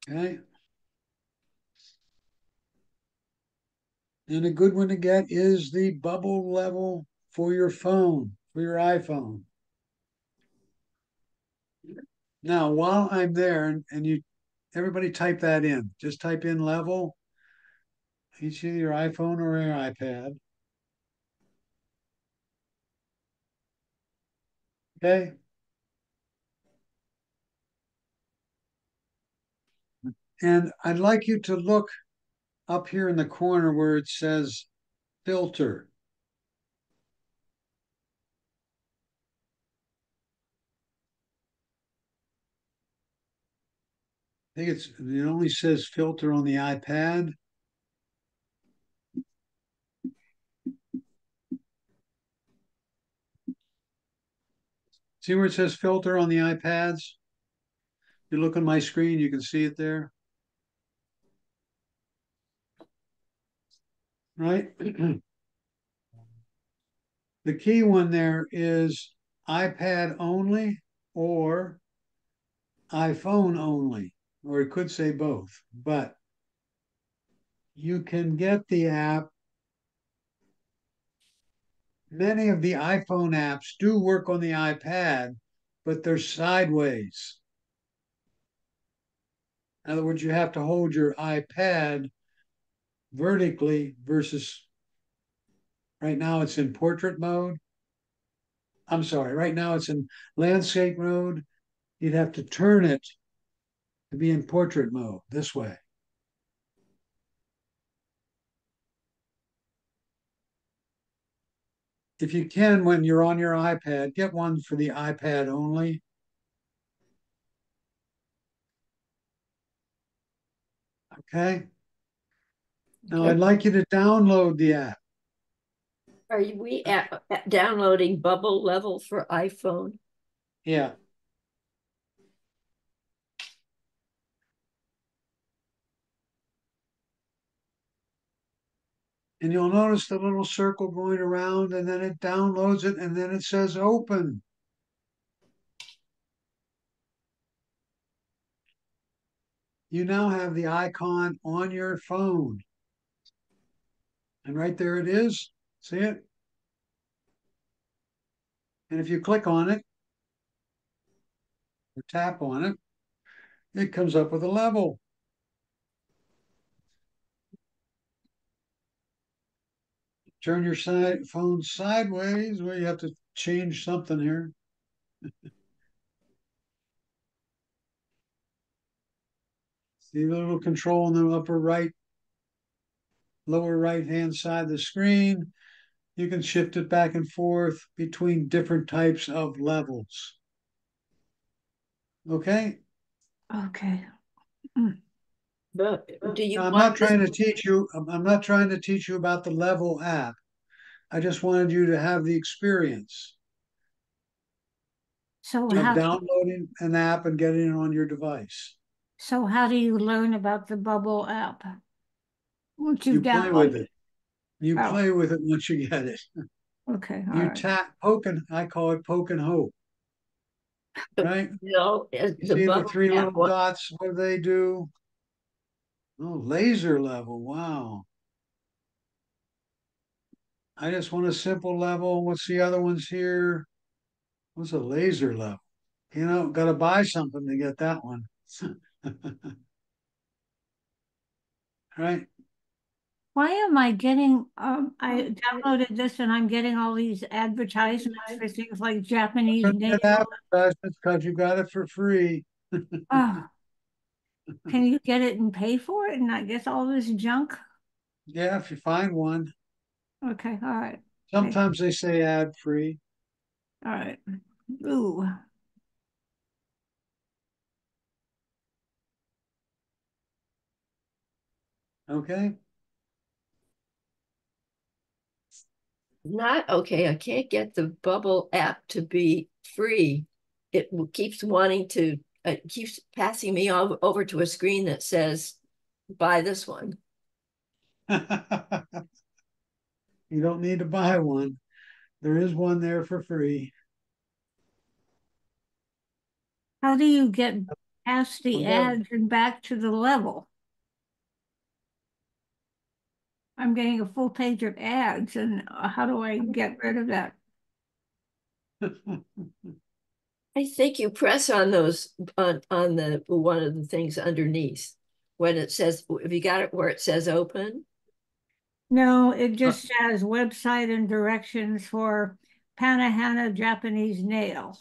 Okay. And a good one to get is the bubble level for your phone, for your iPhone. Now, while I'm there, and everybody type that in, just type in level, each of your iPhone or your iPad. Okay. And I'd like you to look up here in the corner where it says filter. I think it only says filter on the iPad. See where it says filter on the iPads? You look on my screen, you can see it there. Right? The key one there is iPad only or iPhone only, or it could say both, but you can get the app. Many of the iPhone apps do work on the iPad, but they're sideways. In other words, you have to hold your iPad vertically versus right now it's in portrait mode. I'm sorry, right now it's in landscape mode. You'd have to turn it to be in portrait mode, this way. if you can, when you're on your iPad, get one for the iPad only. Okay. Now Okay. I'd like you to download the app. Are we downloading Bubble Level for iPhone? Yeah. And you'll notice the little circle going around, and then it downloads it, and then it says open. You now have the icon on your phone. And right there it is. See it? And if you click on it or tap on it, it comes up with a level. Turn your phone sideways. Well, you have to change something here. See the little control in the upper right, lower right-hand side of the screen. You can shift it back and forth between different types of levels. Okay? Okay. But do you Now, I'm want not trying to teach you, I'm not trying to teach you about the level app. I just wanted you to have the experience So of how downloading an app and getting it on your device. so how do you learn about the Bubble app? Once You you've play with downloaded it. it. You Oh, play with it once you get it. okay, all You right. tap, poke, and I call it poke and hope, right? no You the see the Bubble three app? little dots, what do they do? Oh, laser level, wow. I just want a simple level. What's the other ones here? What's a laser level? You know, got to buy something to get that one. Right? Why am I getting, I downloaded this and I'm getting all these advertisements for things like Japanese Get nail. advertisements because you got it for free. Oh, can you get it and pay for it and not get all this junk? Yeah, if you find one. Okay, all right. Okay, Sometimes they say ad free. all right. Ooh, Okay. Not okay. I can't get the Bubble app to be free. Keeps wanting to, it keeps passing me over to a screen that says, buy this one. You don't need to buy one. There is one there for free. how do you get past the Okay. ads and back to the level? I'm getting a full page of ads, and how do I get rid of that? I think you press on those on the one of the things underneath when it says, have you got it where it says open? No, it just says website and directions for Panahana Japanese nail.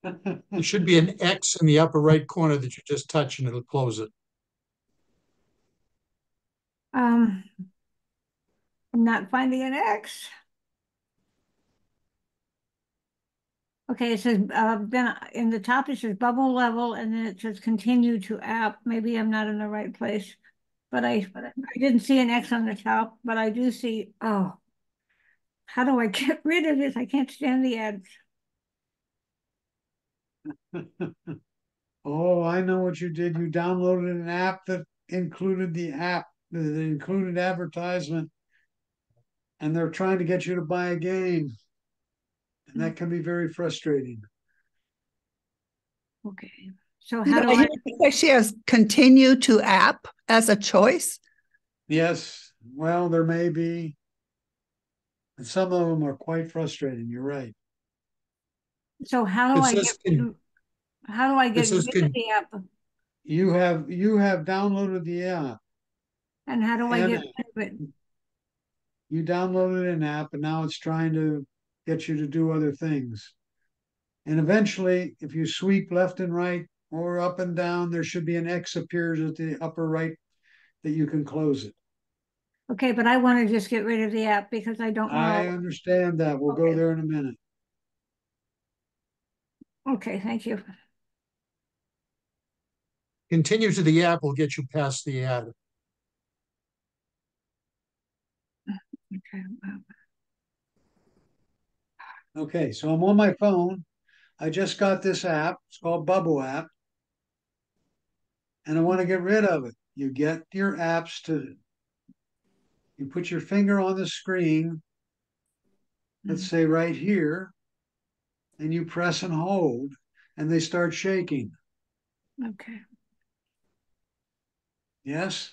There should be an X in the upper right corner that you just touch and it'll close it. I'm not finding an X. Okay, it says then in the top it says bubble level, and then it says continue to app. Maybe I'm not in the right place, but I didn't see an X on the top, but I do see. Oh, how do I get rid of this? I can't stand the ads. Oh, I know what you did. You downloaded an app that included the app, that included advertisement, and they're trying to get you to buy a game. And that can be very frustrating. Okay, so You how know, do I? she has continue to app as a choice. Yes, well, there may be, and some of them are quite frustrating. You're right. So how do It I says, how do I it get says, rid of the app? You have downloaded the app, And how do I and get rid of it? you downloaded an app, and now it's trying to get you to do other things. And eventually, if you sweep left and right or up and down, there should be an X appears at the upper right that you can close it. Okay, but I want to just get rid of the app because I don't I want understand that. We'll go Okay. there in a minute. to. Okay, thank you. Continue to the app will get you past the ad. Okay. Okay, so I'm on my phone. I just got this app. It's called Bubble app. And I want to get rid of it. You get your apps to, you put your finger on the screen, let's say right here, and you press and hold, and they start shaking. Okay. Yes?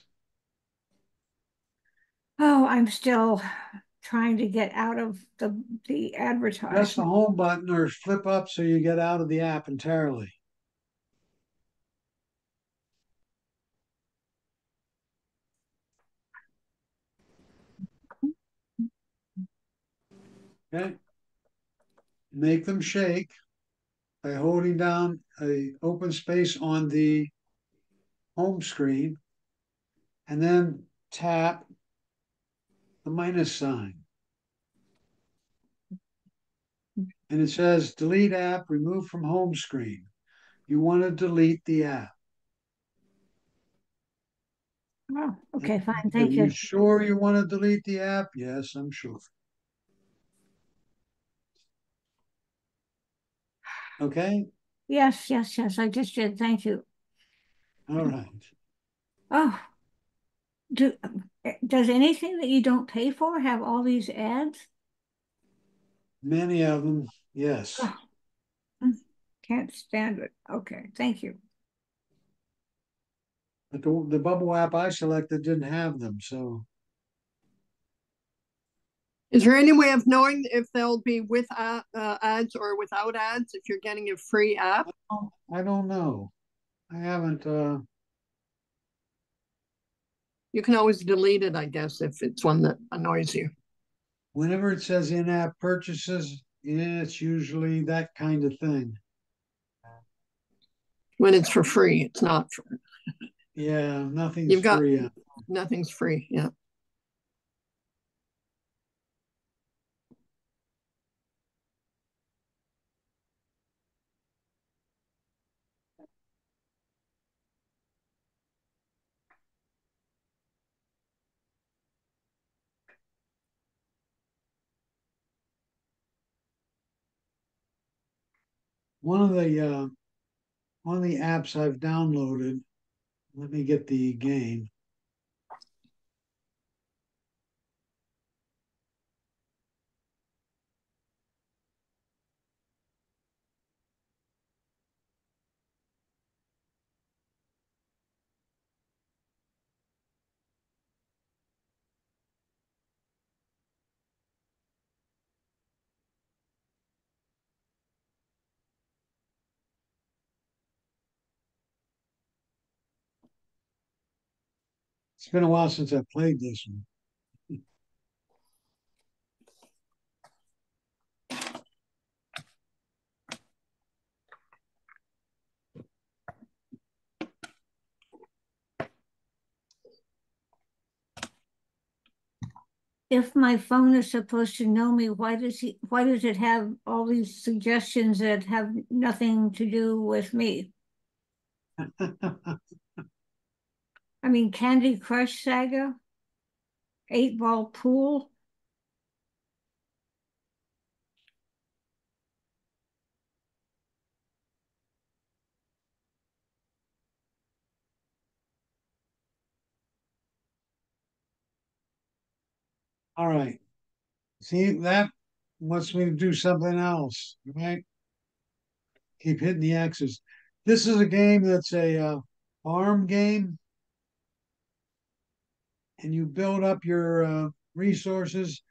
Oh, I'm still trying to get out of the Press the advertisement. home button or flip up so you get out of the app entirely. Okay. Make them shake by holding down a open space on the home screen and then tap the minus sign. And it says delete app, remove from home screen. You want to delete the app. Oh, okay, fine, Are thank you you. sure you want to delete the app? Yes, I'm sure. Okay. Yes, yes, yes, I just did, thank you. All right. Oh, does anything that you don't pay for have all these ads? Many of them, yes. Oh, can't stand it. Okay, thank you. But the bubble app I selected didn't have them, so Is there any way of knowing if they'll be with ads or without ads if you're getting a free app? I don't know. I haven't. You can always delete it, I guess, if it's one that annoys you. Whenever it says in-app purchases, yeah, it's usually that kind of thing. When it's for free, it's not for. Yeah, nothing's You've got free. nothing's free. Yeah. One of the apps I've downloaded. Let me get the game. It's been a while since I played this one. If my phone is supposed to know me, why does it have all these suggestions that have nothing to do with me? I mean, Candy Crush Saga, 8 Ball Pool. All right. See, that wants me to do something else, right? Keep hitting the X's. This is a game that's a farm game, and you build up your resources.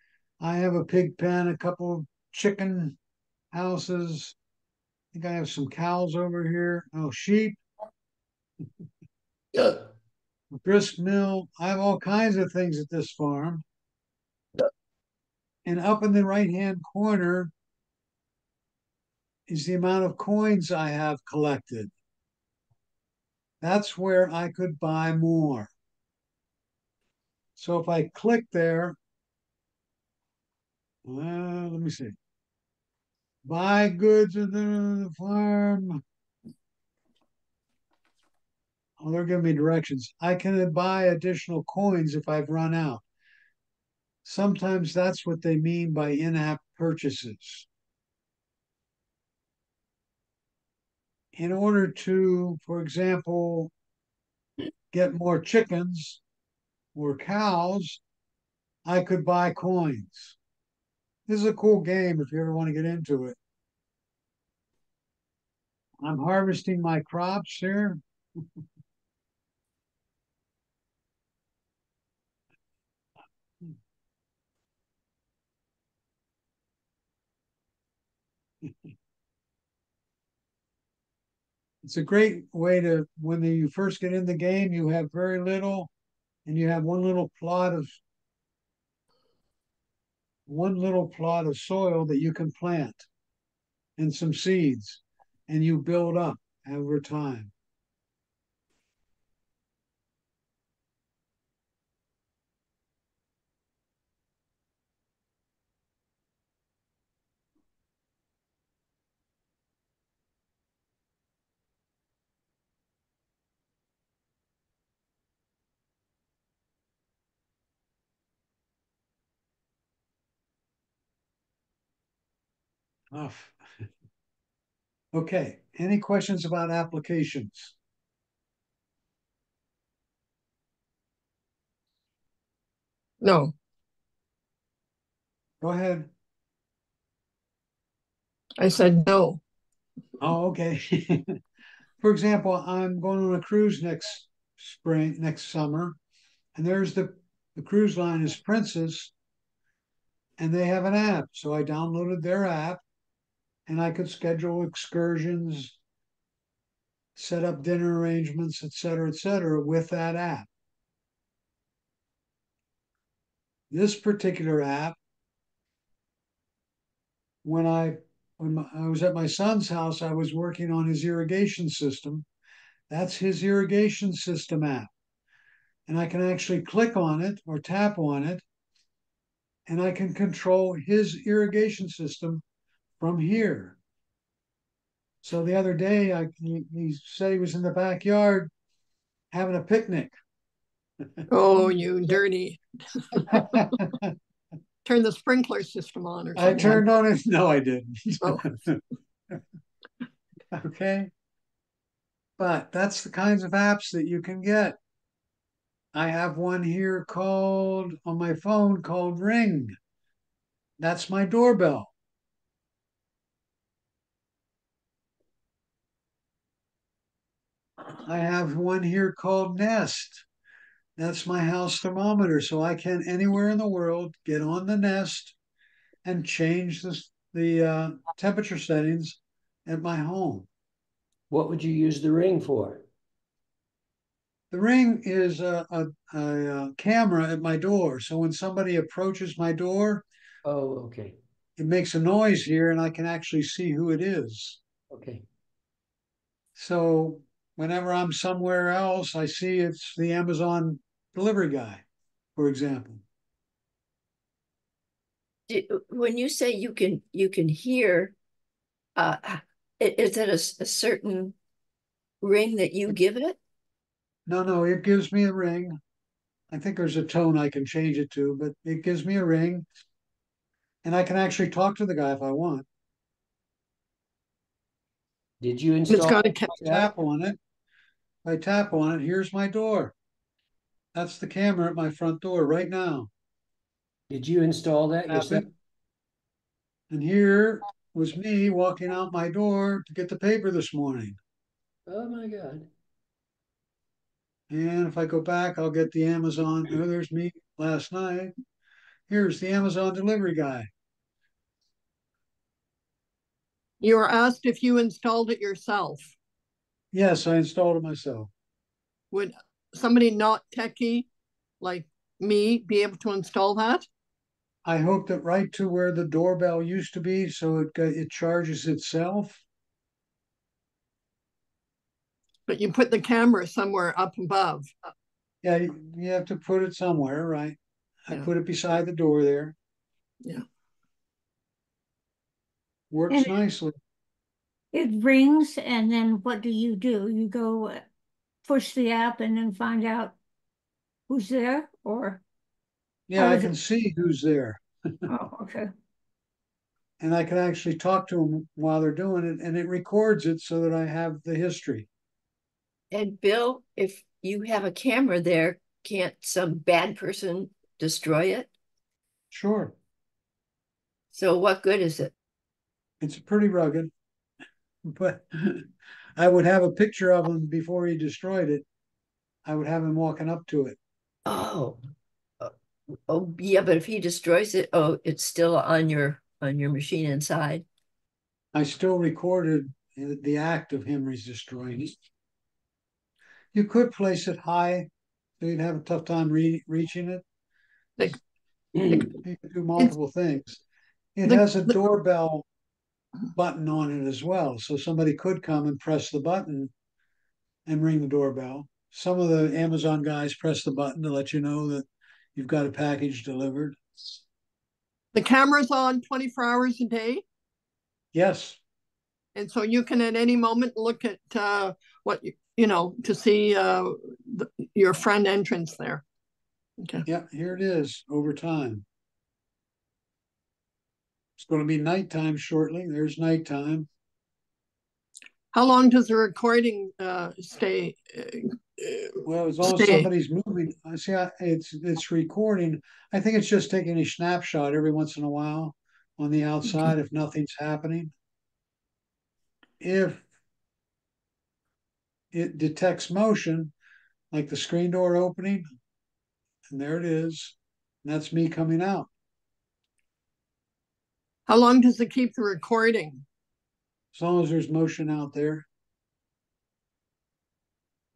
I have a pig pen, a couple of chicken houses. I think I have some cows over here. Oh, sheep, Yeah. a grist mill. I have all kinds of things at this farm. And up in the right-hand corner is the amount of coins I have collected. That's where I could buy more. So if I click there, let me see. Buy goods at the farm. Oh, they're giving me directions. I can buy additional coins if I've run out. Sometimes that's what they mean by in-app purchases. In order to, for example, get more chickens or cows, I could buy coins. This is a cool game if you ever want to get into it. I'm harvesting my crops here. It's a great way to, when you first get in the game, you have very little, and you have one little plot of soil that you can plant and some seeds, and you build up over time. Tough. Okay, any questions about applications? No, Go ahead. I said no. Oh, okay. For example, I'm going on a cruise next summer, and there's the cruise line is Princess, and they have an app. So I downloaded their app, and I could schedule excursions, set up dinner arrangements, et cetera, with that app. This particular app, when I was at my son's house, I was working on his irrigation system. That's his irrigation system app. And I can actually click on it or tap on it, and I can control his irrigation system from here. So the other day, he said he was in the backyard having a picnic. Oh, you dirty. Turn the sprinkler system on or I something. turned on it. No, I didn't. Oh. Okay. But that's the kinds of apps that you can get. I have one here on my phone called Ring. That's my doorbell. I have one here called Nest. That's my house thermometer. So I can anywhere in the world get on the Nest and change the temperature settings at my home. What would you use the ring for? The Ring is a camera at my door. So when somebody approaches my door, Oh, okay. it makes a noise here and I can actually see who it is. Okay. So whenever I'm somewhere else, I see it's the Amazon delivery guy, for example. When you say you can hear, uh, is it a certain ring that you give it? No, it gives me a ring. I think there's a tone I can change it to, but it gives me a ring and I can actually talk to the guy if I want. Did you It's install got a I tap on it. I tap on it. Here's my door. That's the camera at my front door right now. Did you install that Tap yourself? it. And here was me walking out my door to get the paper this morning. Oh my God. And if I go back, I'll get the Amazon. Oh, there's me last night. Here's the Amazon delivery guy. You were asked if you installed it yourself. Yes, I installed it myself. Would somebody not techie like me be able to install that? I hooked it right to where the doorbell used to be, so it charges itself. But you put the camera somewhere up above. Yeah, you have to put it somewhere, right? I Yeah. put it beside the door there. Yeah. Works And nicely. it rings, and then what do? You go push the app and then find out who's there, or Yeah, how I does can it? see who's there. Oh, okay. And I can actually talk to them while they're doing it, and it records it so that I have the history. And Bill, if you have a camera there, can't some bad person destroy it? Sure. So what good is it? It's pretty rugged, but I would have a picture of him before he destroyed it. I would have him walking up to it. Oh, oh, oh, yeah, but if he destroys it, oh, it's still on your machine inside. I still recorded the act of him destroying it. You could place it high, so you'd have a tough time reaching it. The, You the, could do it's multiple things. It the, has a the doorbell button on it as well, so somebody could come and press the button and ring the doorbell. Some of the Amazon guys press the button to let you know that you've got a package delivered. the camera's on 24 hours a day. Yes. And so you can at any moment look at what to see your front entrance there. Okay. Yeah, here it is over time. It's going to be nighttime shortly. There's nighttime. How long does the recording stay? Well, as long as Stay. somebody's moving, I see it's recording. I think it's just taking a snapshot every once in a while on the outside if nothing's happening. If it detects motion, like the screen door opening, and there it is, and that's me coming out. How long does it keep the recording? As long as there's motion out there.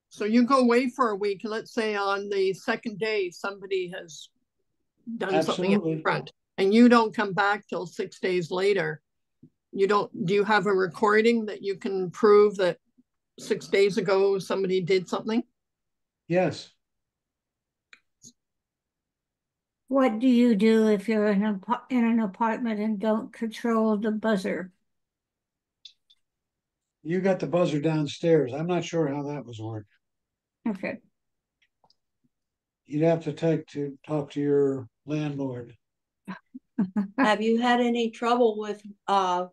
So you go away for a week, and let's say on the second day somebody has done something in Absolutely. front, and you don't come back till 6 days later. Do you have a recording that you can prove that 6 days ago somebody did something? Yes. What do you do if you're in an apartment and don't control the buzzer? You got the buzzer downstairs. I'm not sure how that was working. Okay. You'd have to talk to your landlord. Have you had any trouble with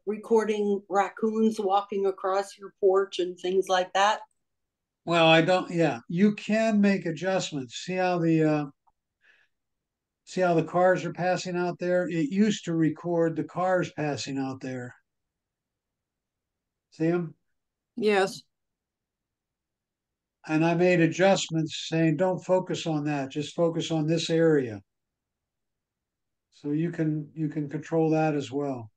recording raccoons walking across your porch and things like that? Well, I don't. Yeah, you can make adjustments. See how the cars are passing out there. It used to record the cars passing out there. See them? Yes. And I made adjustments saying, don't focus on that. Just focus on this area. So you can control that as well.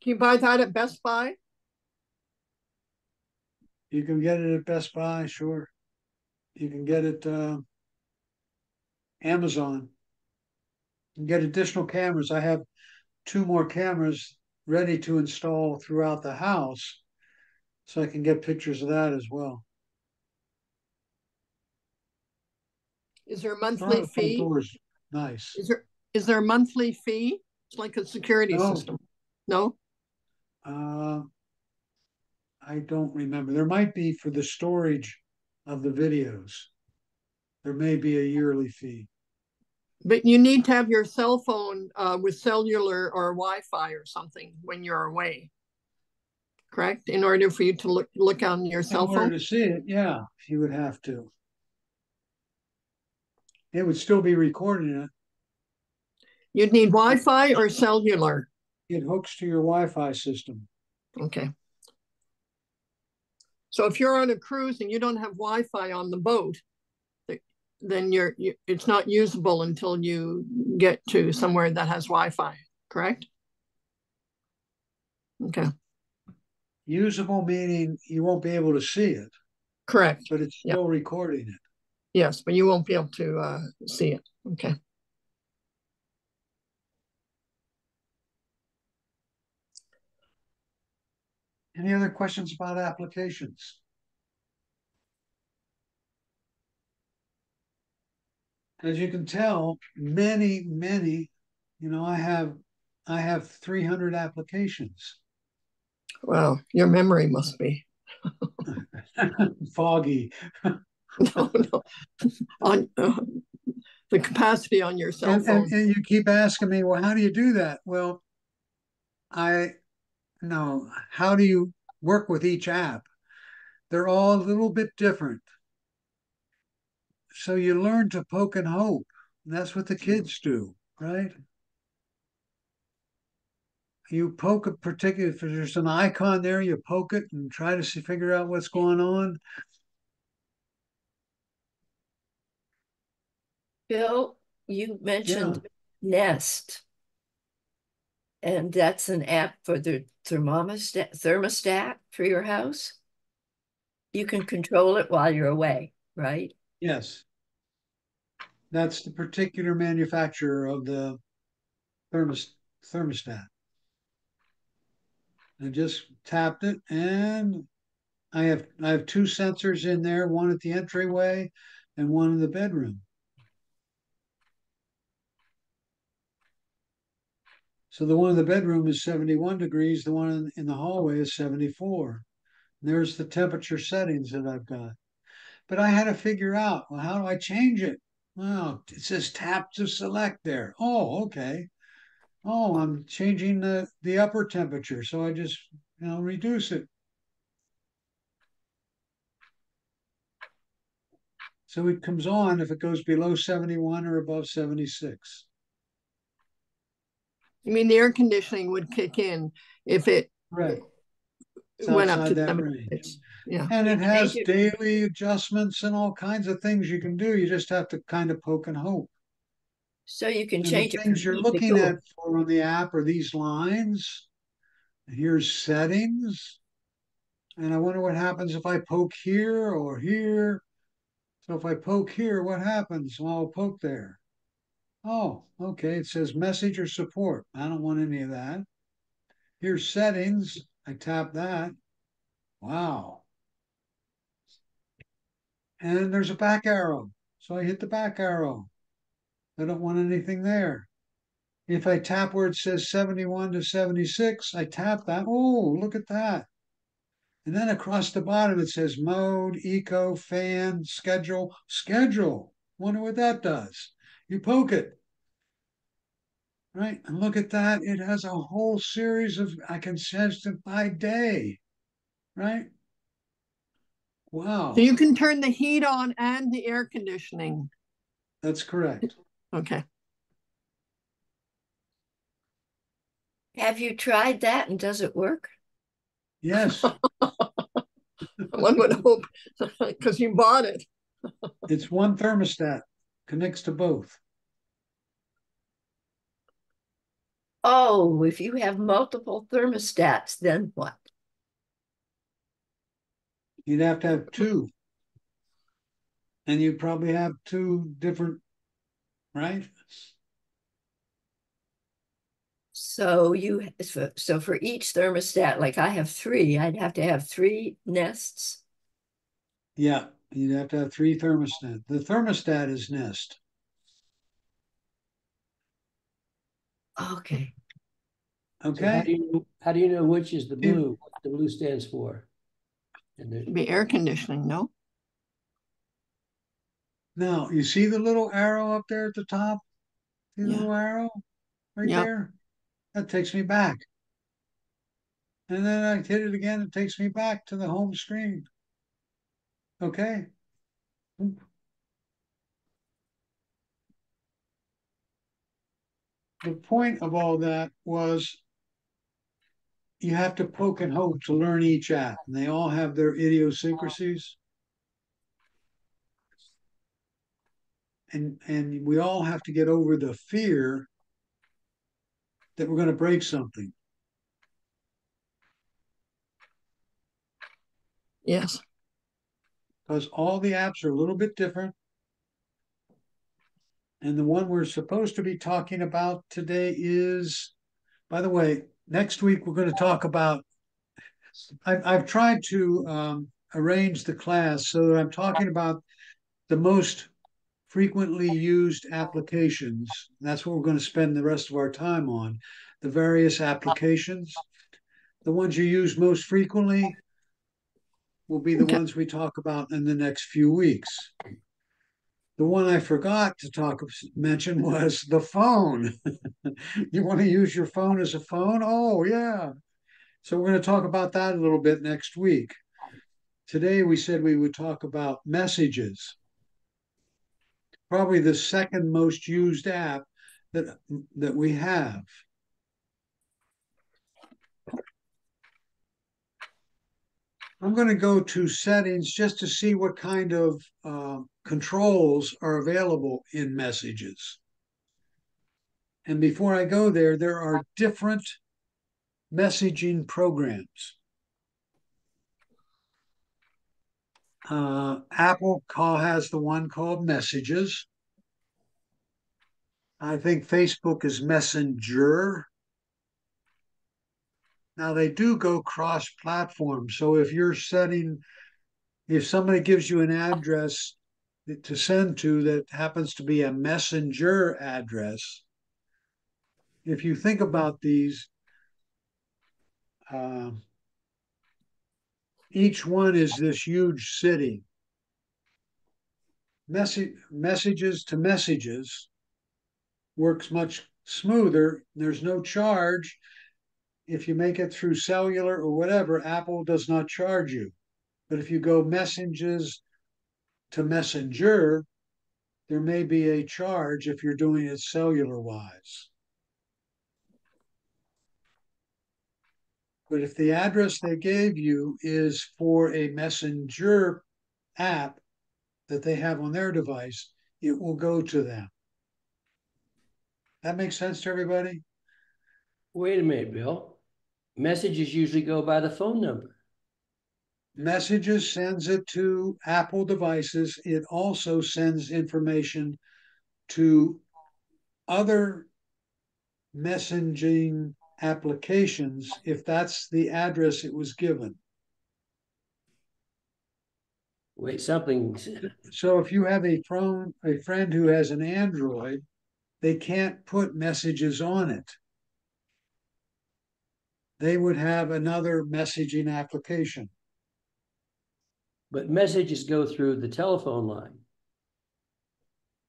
Can you buy that at Best Buy? You can get it at Best Buy, sure. You can get it Amazon. You can get additional cameras. I have 2 more cameras ready to install throughout the house, so I can get pictures of that as well. Is there a Oh, monthly the front fee? door is nice. Is there a monthly fee? It's like a security No, system. No? uh, I don't remember. There might be for the storage of the videos. There may be a yearly fee. But you need to have your cell phone with cellular or Wi-Fi or something when you're away, correct? In order for you to look on your In cell order phone? to see it, yeah, you would have to. It would still be recording it. You'd need Wi-Fi or cellular. It hooks to your Wi-Fi system. Okay. So if you're on a cruise and you don't have Wi-Fi on the boat, then it's not usable until you get to somewhere that has Wi-Fi, correct? Okay. Usable meaning you won't be able to see it, Correct. but it's Yeah. still recording it. Yes, but you won't be able to see it. Okay. Any other questions about applications? as you can tell, many, I have 300 applications. Well, your memory must be Foggy. no. On the capacity on your cell phone. And you keep asking me, well, how do you do that? Well, I know. How do you work with each app? They're all a little bit different. So you learn to poke and hope. That's what the kids do, right? You poke a particular, if there's an icon there, you poke it and try to figure out what's going on. Bill, you mentioned Nest, and that's an app for the thermostat for your house. You can control it while you're away, right? Yes. That's the particular manufacturer of the thermostat. I just tapped it, and I have two sensors in there, one at the entryway and one in the bedroom. So the one in the bedroom is 71 degrees, the one in the hallway is 74. And there's the temperature settings that I've got. But I had to figure out, well, how do I change it? Well, it says tap to select there. Oh, okay. Oh, I'm changing the upper temperature. So I just, reduce it. So it comes on if it goes below 71 or above 76. You mean the air conditioning would kick in if it Right. It's went up outside to that 76. range. Yeah. And it You has change it. daily adjustments and all kinds of things you can do. You just have to kind of poke and hope. So you can And the change it from things you're heat to looking cool. at for on the app are these lines. Here's settings. And I wonder what happens if I poke here or here. So if I poke here, what happens? Well, I'll poke there. Oh, okay. It says message or support. I don't want any of that. Here's settings. I tap that. Wow. And there's a back arrow. So I hit the back arrow. I don't want anything there. If I tap where it says 71 to 76, I tap that. Oh, look at that. And then across the bottom, it says mode, eco, fan, schedule, schedule. Wonder what that does. You poke it, right? And look at that. It has a whole series of, I can sense it by day, right? Wow. So you can turn the heat on and the air conditioning. That's correct. Okay. Have you tried that and does it work? Yes. One would hope because you bought it. It's one thermostat, connects to both. Oh, if you have multiple thermostats, then what? You'd have to have two. And you probably have two different, right? So for each thermostat, like I have three, I'd have to have three Nests. Yeah, you'd have to have three thermostats. The thermostat is Nest. Okay. So Okay. how do you know which is the blue? What the blue stands for? And It'd be air conditioning, no? Now, you see the little arrow up there at the top? See the Yeah. little arrow right Yep. there? That takes me back. And then I hit it again, it takes me back to the home screen. Okay. The point of all that was you have to poke and hope to learn each app, and they all have their idiosyncrasies. And we all have to get over the fear that we're going to break something. Yes. Because all the apps are a little bit different. And the one we're supposed to be talking about today is, by the way, next week we're going to talk about, I've tried to arrange the class so that I'm talking about the most frequently used applications. That's what we're going to spend the rest of our time on. The various applications. The ones you use most frequently will be the ones we talk about in the next few weeks. The one I forgot to mention was the phone. You want to use your phone as a phone? Oh, yeah. So we're going to talk about that a little bit next week. Today we said we would talk about messages. Probably the second most used app that we have. I'm going to go to settings just to see what kind of controls are available in messages. And before I go there, there are different messaging programs. Apple has the one called Messages. I think Facebook is Messenger. Now they do go cross-platform. So if somebody gives you an address to send to that happens to be a Messenger address, if you think about these, each one is this huge city. Messages to messages works much smoother. There's no charge. If you make it through cellular or whatever, Apple does not charge you. But if you go messages to messenger, there may be a charge if you're doing it cellular wise. But if the address they gave you is for a messenger app that they have on their device, it will go to them. That makes sense to everybody? Wait a minute, Bill. Messages usually go by the phone number. Messages sends it to Apple devices. It also sends information to other messaging applications if that's the address it was given. Wait, something. So if you have a friend who has an Android, they can't put messages on it. They would have another messaging application. But messages go through the telephone line.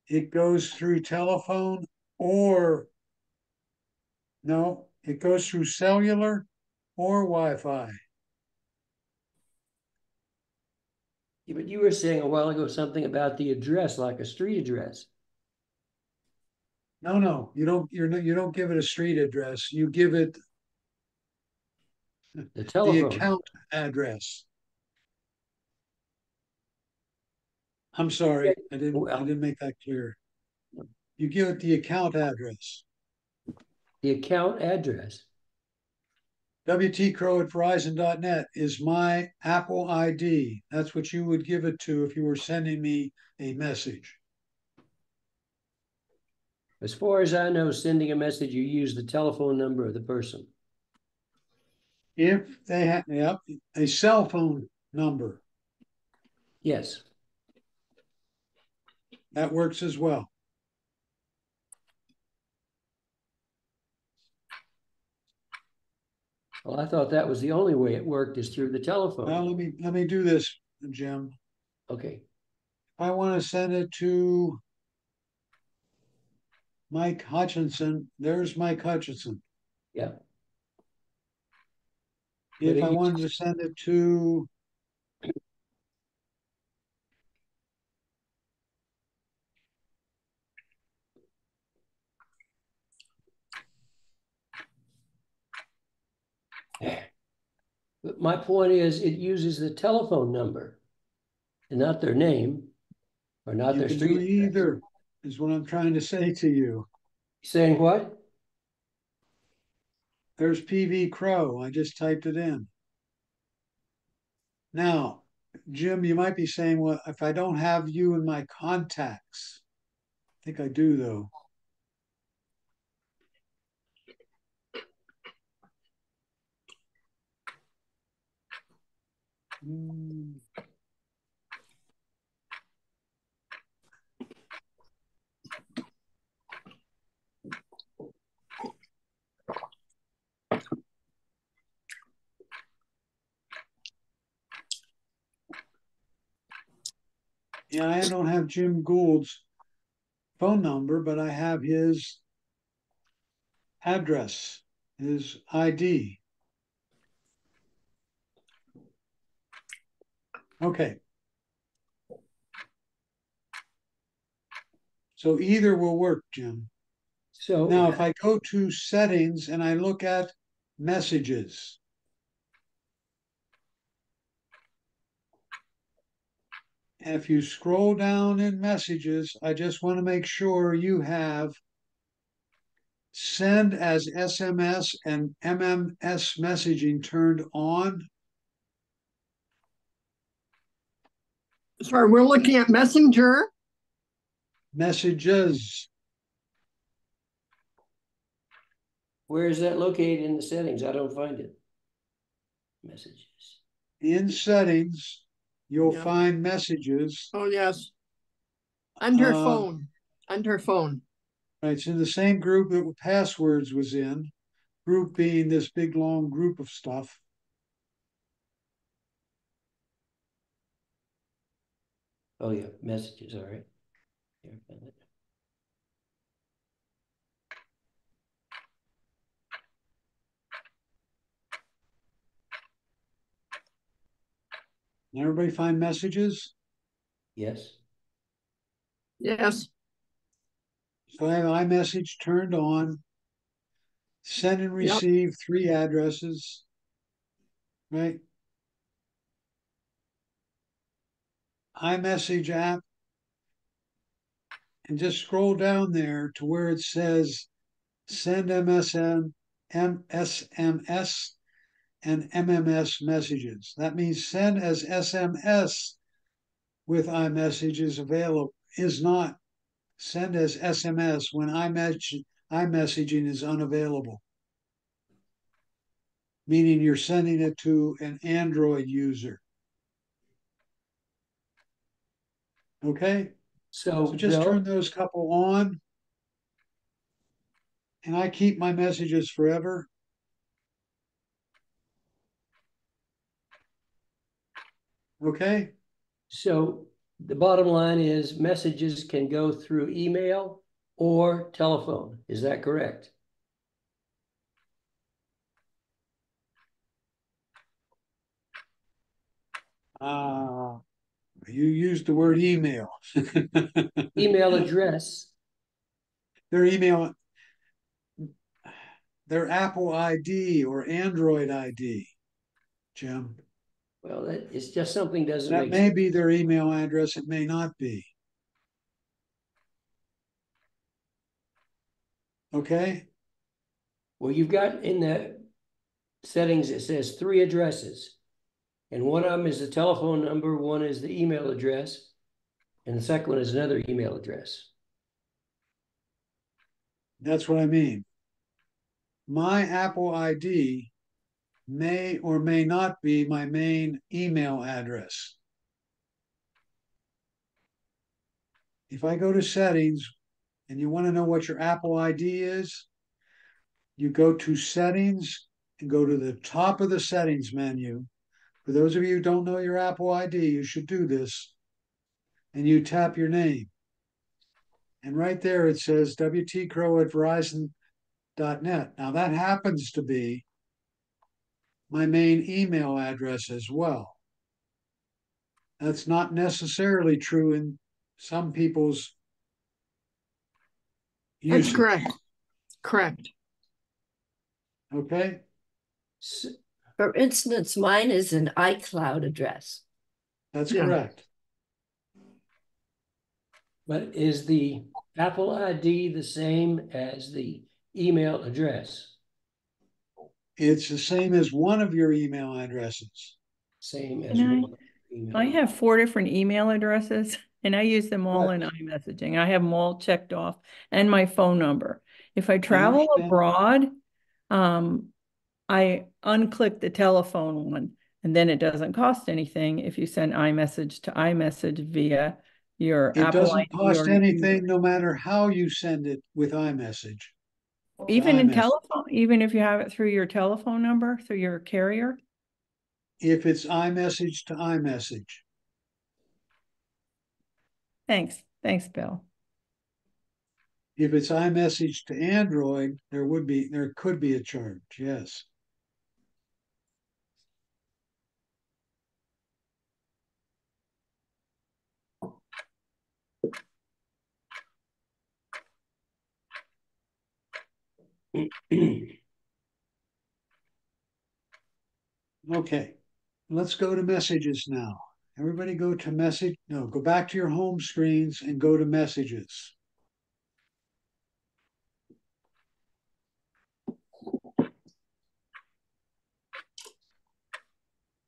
It goes through telephone or no, it goes through cellular or Wi-Fi. Yeah, but you were saying a while ago something about the address, like a street address. No, you don't give it a street address. You give it the telephone, the account address. I'm sorry, I didn't make that clear. You give it the account address. The account address. WTCrow at Verizon.net is my Apple ID. That's what you would give it to if you were sending me a message. As far as I know, sending a message, you use the telephone number of the person. If they have, yep, a cell phone number. Yes. That works as well. Well, I thought that was the only way it worked is through the telephone. Well, let me do this, Jim. Okay. I want to send it to Mike Hutchinson. There's Mike Hutchinson. Yeah. If I wanted to send it to But my point is it uses the telephone number and not their name or not their street. You can do either, is what I'm trying to say to you. Saying what? There's PV Crow. I just typed it in. Now, Jim, you might be saying, well, if I don't have you in my contacts, I think I do though. Yeah, I don't have Jim Gould's phone number, but I have his address, his ID. Okay. So either will work, Jim. So Now, if I go to settings and I look at messages, and if you scroll down in messages, I just want to make sure you have send as SMS and MMS messaging turned on. Sorry, we're looking at Messenger. Messages. where is that located in the settings? I don't find it. Messages. In settings, you'll Yeah. find messages. Oh, yes. Under phone. Under phone. Right, it's in the same group that passwords was in. Group being this big long group of stuff. Oh yeah, messages. All right. Here, I found it. Everybody find messages? Yes. Yes. So I have iMessage turned on. Send and receive 3 addresses. Right? iMessage app. And just scroll down there to where it says send SMS and MMS messages. That means send as SMS with iMessage is available, is not send as SMS when iMessaging is unavailable. Meaning you're sending it to an Android user. Okay? So, So just Bill, turn those couple on. And I keep my messages forever. Okay? so the bottom line is messages can go through email or telephone. Is that correct? You used the word email. Email address. Their email, their Apple ID or Android ID, Jim. Well, that is just something doesn't That make may sense. be their email address. It may not be. Okay? Well, you've got in the settings, it says 3 addresses. And one of them is the telephone number, one is the email address, and the second one is another email address. That's what I mean. My Apple ID may or may not be my main email address. If I go to settings and you want to know what your Apple ID is, you go to settings and go to the top of the settings menu. For those of you who don't know your Apple ID, you should do this. And you tap your name. And right there it says wtcrow@verizon.net. Now that happens to be my main email address as well. That's not necessarily true in some people's usage. That's correct. Correct. Okay? So, for instance, mine is an iCloud address. That's Yeah. correct. But is the Apple ID the same as the email address? It's the same as one of your email addresses. Same as Can one email. I have 4 different email addresses and I use them all in Correct. iMessaging. I have them all checked off and my phone number. If I travel understand. abroad, I unclick the telephone one and then it doesn't cost anything if you send iMessage to iMessage via your It Apple doesn't ID cost or anything no matter how you send it with iMessage. even in iMessage. telephone, even if you have it through your telephone number, through your carrier. If it's iMessage to iMessage. Thanks. Thanks, Bill. If it's iMessage to Android, there could be a charge, yes. Okay, let's go to messages now. Everybody go to message. No, go back to your home screens and go to messages.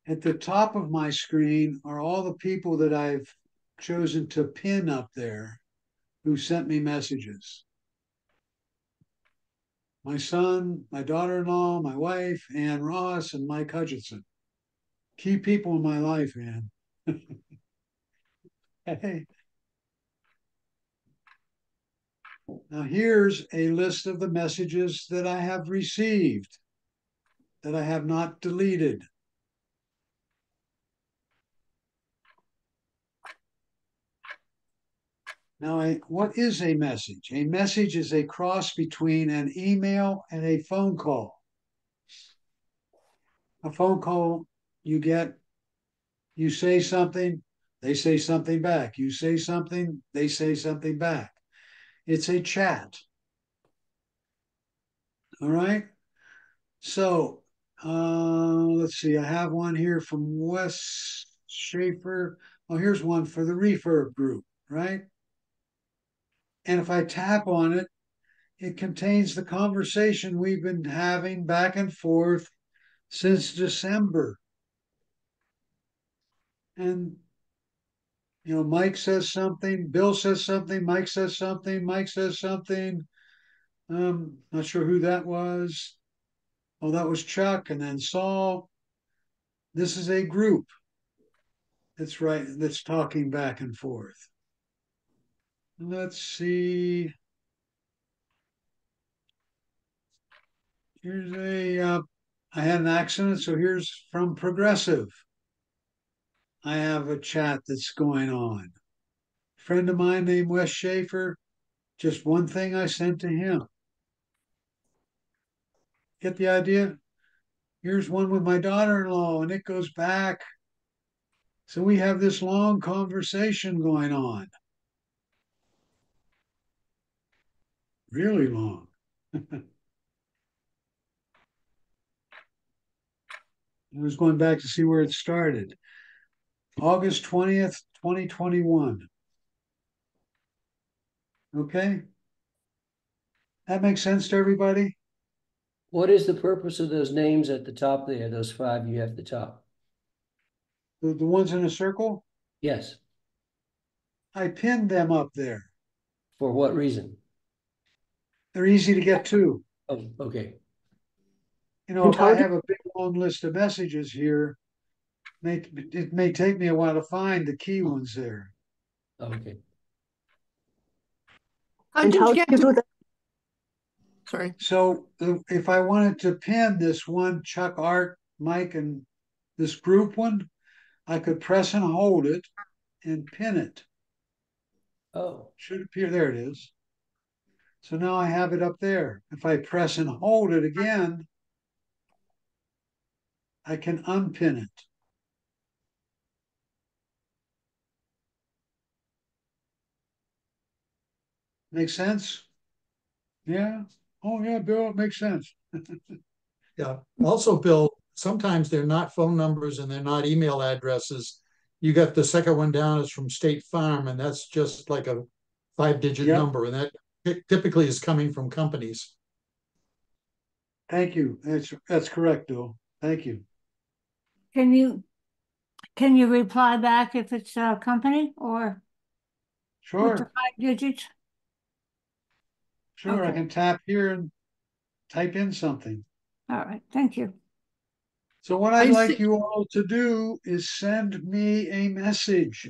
At the top of my screen are all the people that I've chosen to pin up there who sent me messages. My son, my daughter-in-law, my wife, Ann Ross, and Mike Hutchinson. Key people in my life, man. Hey. Now here's a list of the messages that I have received that I have not deleted. Now, what is a message? A message is a cross between an email and a phone call. A phone call, you say something, they say something back. You say something, they say something back. It's a chat. All right. So let's see. I have one here from Wes Schaefer. Oh, here's one for the Refurb group, right? And if I tap on it, it contains the conversation we've been having back and forth since December. And, Mike says something, Bill says something, Mike says something, Mike says something. Not sure who that was. Oh, that was Chuck, and then Saul. This is a group that's talking back and forth. Let's see. I had an accident, so here's from Progressive. I have a chat that's going on. A friend of mine named Wes Schaefer, just one thing I sent to him. Get the idea? Here's one with my daughter-in-law, and it goes back. So we have this long conversation going on. Really long. I was going back to see where it started. August 20th, 2021. Okay? That makes sense to everybody? What is the purpose of those names at the top there, those 5 you have at the top? The ones in a circle? Yes. I pinned them up there. For what reason? They're easy to get to. Oh, okay. If I have a big long list of messages here, it may take me a while to find the key ones there. Okay. How did you get to that? Sorry. So if I wanted to pin this one, Chuck, Art, Mike, and this group one, I could press and hold it and pin it. Oh. Should appear, there it is. So now I have it up there. If I press and hold it again, I can unpin it. Make sense? Yeah. Oh yeah, Bill, it makes sense. Yeah. Also, Bill, sometimes they're not phone numbers and they're not email addresses. You got the second one down is from State Farm, and that's just like a 5-digit Yep. number, and that typically is coming from companies. Thank you. That's correct, Bill. Thank you. Can you reply back if it's a company or with the Sure. 5 digits? Sure. I Okay. can tap here and type in something. All right, thank you. So what I'd like you all to do is send me a message.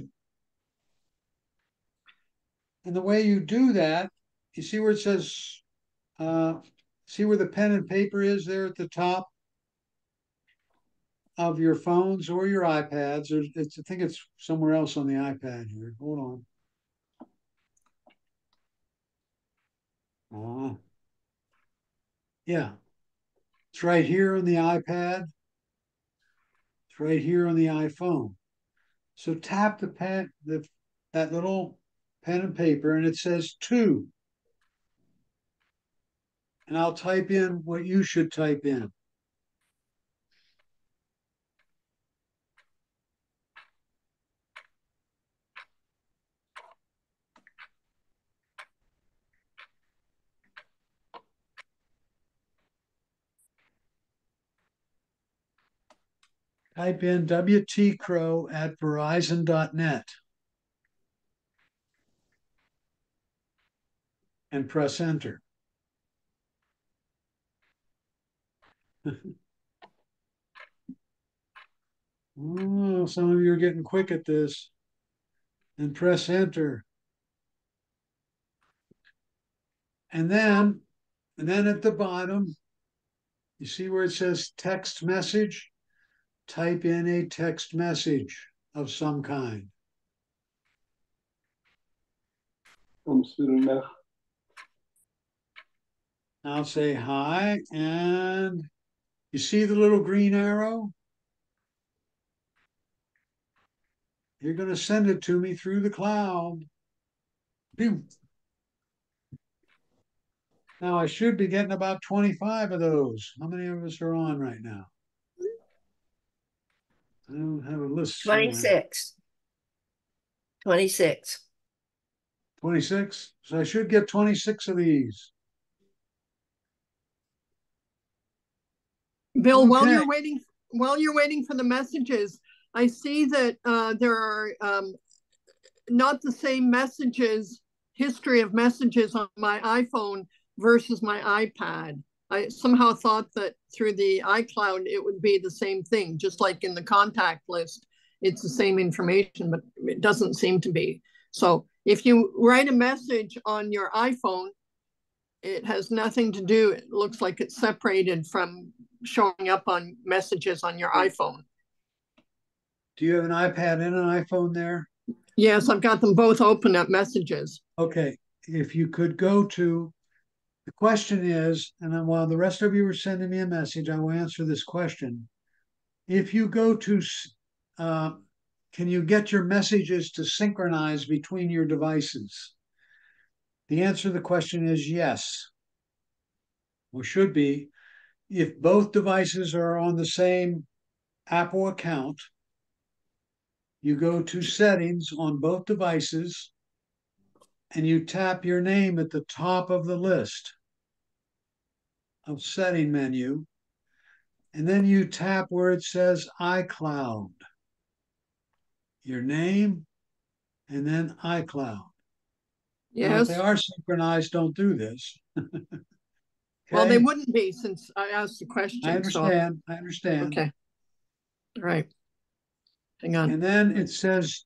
And the way you do that, you see where it says, see where the pen and paper is there at the top of your phones or your iPads. I think it's somewhere else on the iPad here. Hold on. Yeah, it's right here on the iPad. It's right here on the iPhone. So tap the pen, that little pen and paper, and it says to. And I'll type in what you should type in. Type in wtcrow@verizon.net and press enter. Oh, some of you are getting quick at this. And press enter. And then at the bottom, you see where it says text message? Type in a text message of some kind. I'll say hi, and you see the little green arrow? You're going to send it to me through the cloud. Boom. Now I should be getting about 25 of those. How many of us are on right now? I don't have a list. 26. 26. 26. So I should get 26 of these. Bill, Okay. while you're waiting for the messages, I see that there are not the same messages, history of messages on my iPhone versus my iPad. I somehow thought that through the iCloud, it would be the same thing, just like in the contact list, it's the same information, but it doesn't seem to be. So if you write a message on your iPhone, it has nothing to do, it looks like it's separated from showing up on messages on your iPhone. Do you have an iPad and an iPhone there? Yes, I've got them both open at messages. Okay, if you could go to, the question is, and then while the rest of you are sending me a message, I will answer this question. If you go to, can you get your messages to synchronize between your devices? The answer to the question is yes, or should be. If both devices are on the same Apple account, you go to settings on both devices and you tap your name at the top of the list of setting menu. And then you tap where it says iCloud, your name, and then iCloud. Yes. Now, if they are synchronized, don't do this. Okay? Well, they wouldn't be since I asked the question. I understand. So. I understand. Okay. All right. Hang on. And then it says,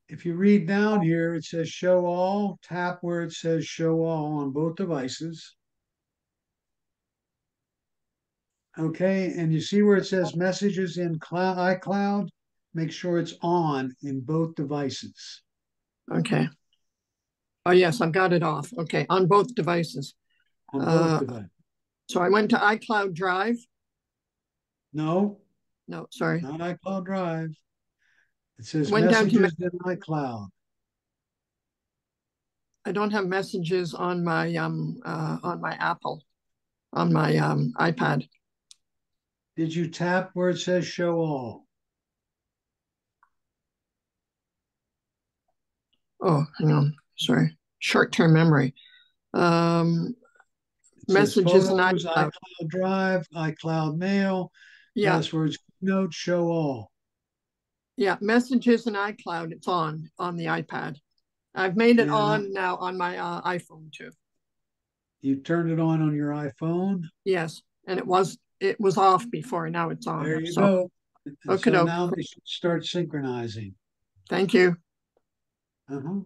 if you read down here, it says show all. Tap where it says show all on both devices. Okay, and you see where it says messages in iCloud? Make sure it's on in both devices. Okay. Oh, yes, I've got it off. Okay, on both devices. On both devices. So I went to iCloud Drive. No. No, sorry. Not iCloud Drive. It says messages in iCloud. I don't have messages on my Apple, on my iPad. Did you tap where it says show all? Oh, hang on. Sorry. Short-term memory. Messages and iCloud Drive, iCloud Mail, passwords, notes, show all. Yeah, messages and iCloud, it's on the iPad. I've made it on now on my iPhone too. You turned it on your iPhone? Yes, and it was off before, now it's on. There you go. Okay, so now they should start synchronizing. Thank you. Uh-huh.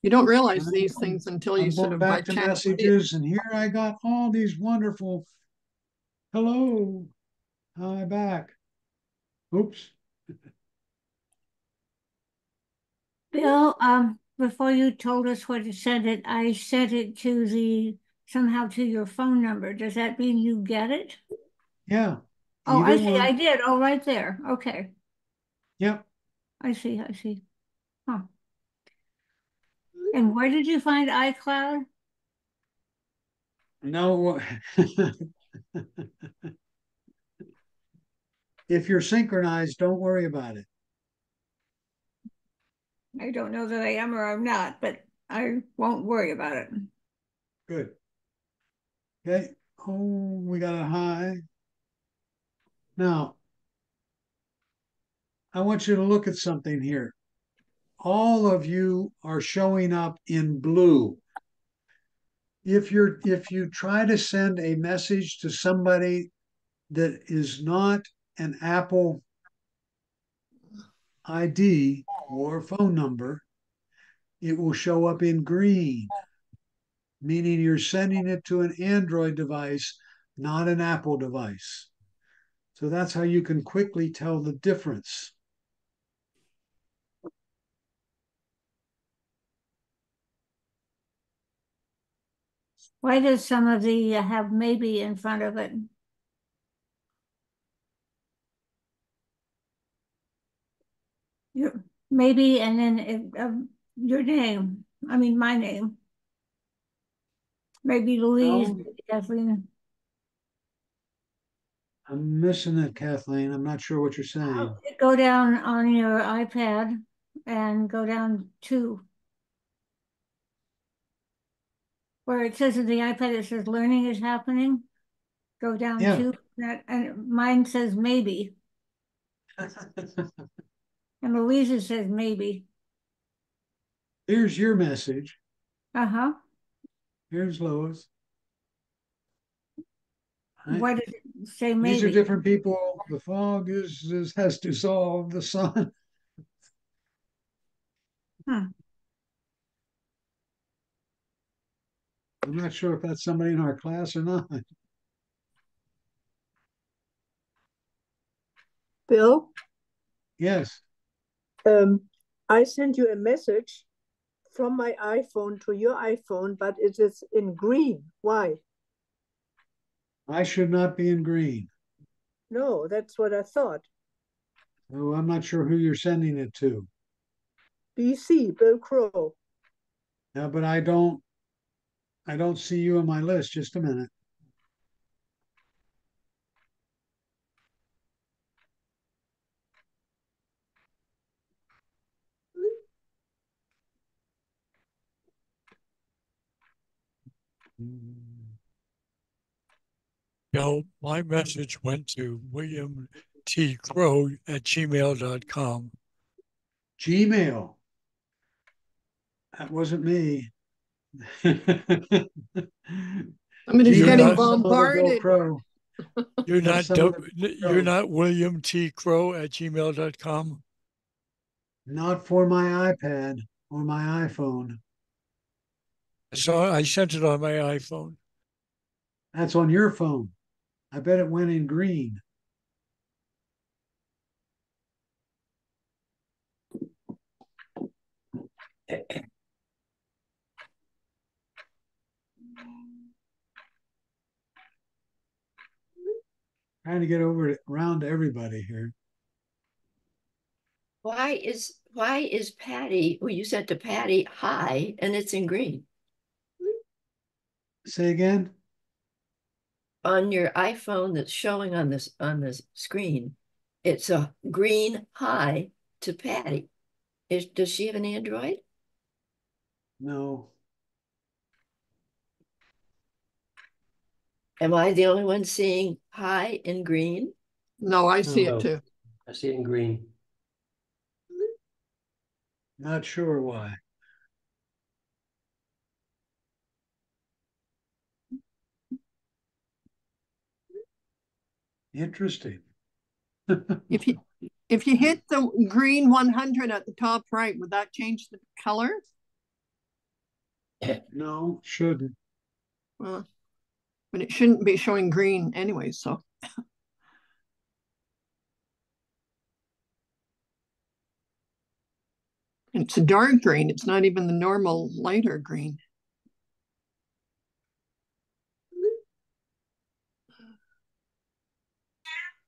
You don't realize these things until you sort of back to messages, and here I got all these wonderful. Hello, hi back. Oops. Bill, before you told us what to send it, I sent it to somehow to your phone number. Does that mean you get it? Yeah. Oh, I Either see. one. I did. Oh, right there. Okay. Yep. I see. I see. Huh. And where did you find iCloud? No. If you're synchronized, don't worry about it. I don't know that I am or I'm not, but I won't worry about it. Good. Okay. Oh, we got a high. Now, I want you to look at something here. All of you are showing up in blue. If you try to send a message to somebody that is not an Apple ID or phone number, it will show up in green, meaning you're sending it to an Android device, not an Apple device. So that's how you can quickly tell the difference. Why does some of the have maybe in front of it? Maybe, and then your name. I mean, my name. Maybe Louise, No, Kathleen. I'm missing it, Kathleen. I'm not sure what you're saying. Go down on your iPad and go down to where it says in the iPad, it says learning is happening. Go down to that, and mine says maybe. And Louisa says maybe. Here's your message. Uh-huh. Here's Lois. Why does it say maybe? These are different people. The fog has dissolved the sun. Hmm. I'm not sure if that's somebody in our class or not. Bill, Yes. I sent you a message from my iPhone to your iPhone, but it is in green. Why? I should not be in green. No, that's what I thought. Oh, I'm not sure who you're sending it to. BC, Bill Crow. Yeah, but I don't see you on my list. Just a minute. Bill, my message went to William T. Crow at gmail.com. Gmail. That wasn't me. Somebody's getting bombarded. You're not William T. Crow at gmail.com. Not for my iPad or my iPhone. So I sent it on my iPhone. That's on your phone. I bet it went in green. Trying to get around to everybody here. Why is Patty, who you sent to Patty, hi, and it's in green? Say again? On your iPhone that's showing on this screen, it's a green hi to Patty. Does she have an Android? No. Am I the only one seeing hi in green? No, I see it too. I see it in green. Not sure why. Interesting. If you hit the green 100 at the top right, would that change the color? No, shouldn't. Well, but it shouldn't be showing green anyway, so. It's a dark green. It's not even the normal lighter green.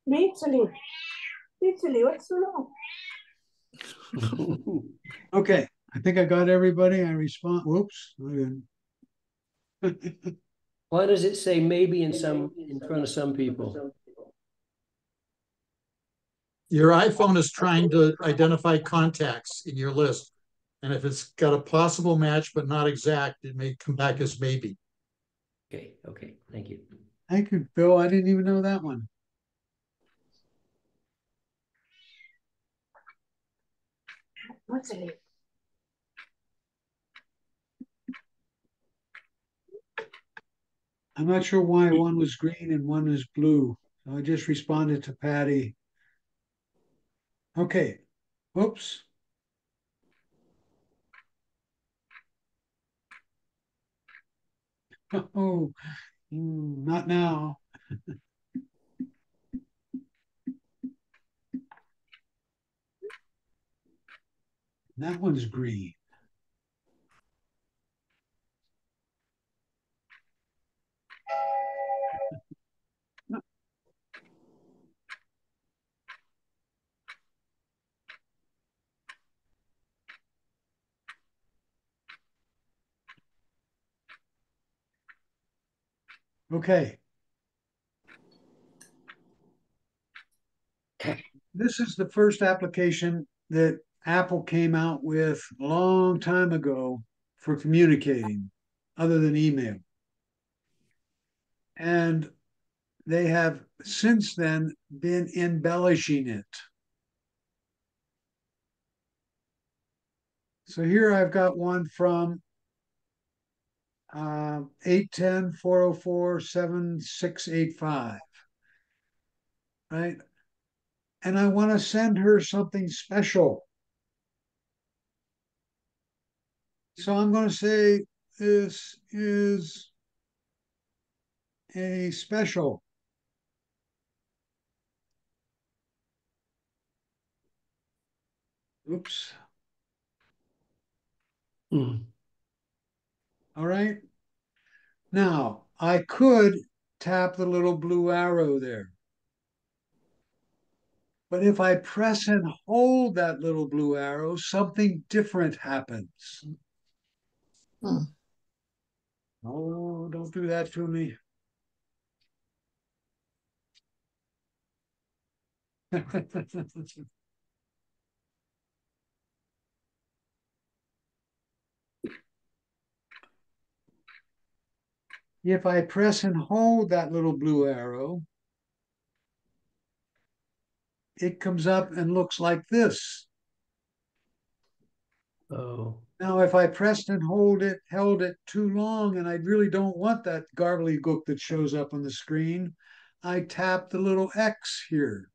Italy, what's wrong? Okay, I think I got everybody. I respond. Whoops. Why does it say maybe in front of some people? Your iPhone is trying to identify contacts in your list. And if it's got a possible match but not exact, it may come back as maybe. Okay, thank you. Thank you, Bill. I didn't even know that one. What's it? I'm not sure why one was green and one is blue. So I just responded to Patty. Okay. Whoops. Oh, not now. That one's green. Okay. This is the first application that Apple came out with a long time ago for communicating, other than email. And they have since then been embellishing it. So here I've got one from 810-404-7685, right? And I want to send her something special. So I'm going to say this is a special. Oops. All right. Now I could tap the little blue arrow there. But if I press and hold that little blue arrow, something different happens. Oh, don't do that to me. If I press and hold that little blue arrow, it comes up and looks like this. Oh. Now, if I pressed and held it too long, and I really don't want that gobbledygook that shows up on the screen, I tap the little X here.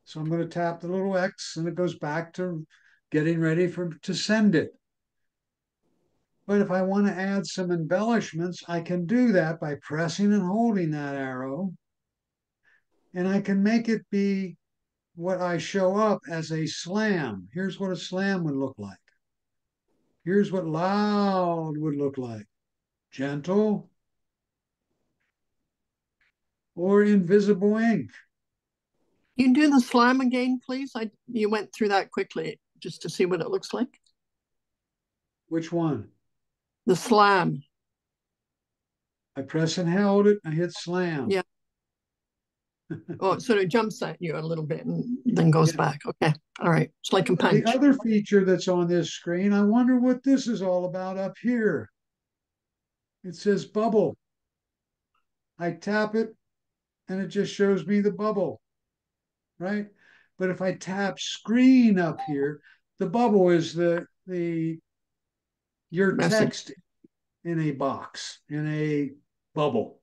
So I'm going to tap the little X, and it goes back to getting ready to send it. But if I want to add some embellishments, I can do that by pressing and holding that arrow. And I can make it be what I show up as a slam. Here's what a slam would look like. Here's what loud would look like. Gentle or invisible ink. You do the slam again, please? You went through that quickly just to see what it looks like. Which one? The slam. I press and held it. I hit slam. Yeah. Oh, it sort of jumps at you a little bit and then goes back. Okay. All right. It's like a punch. The other feature that's on this screen, I wonder what this is all about up here. It says bubble. I tap it and it just shows me the bubble, right? But if I tap screen up here, the bubble is your text in a box, in a bubble.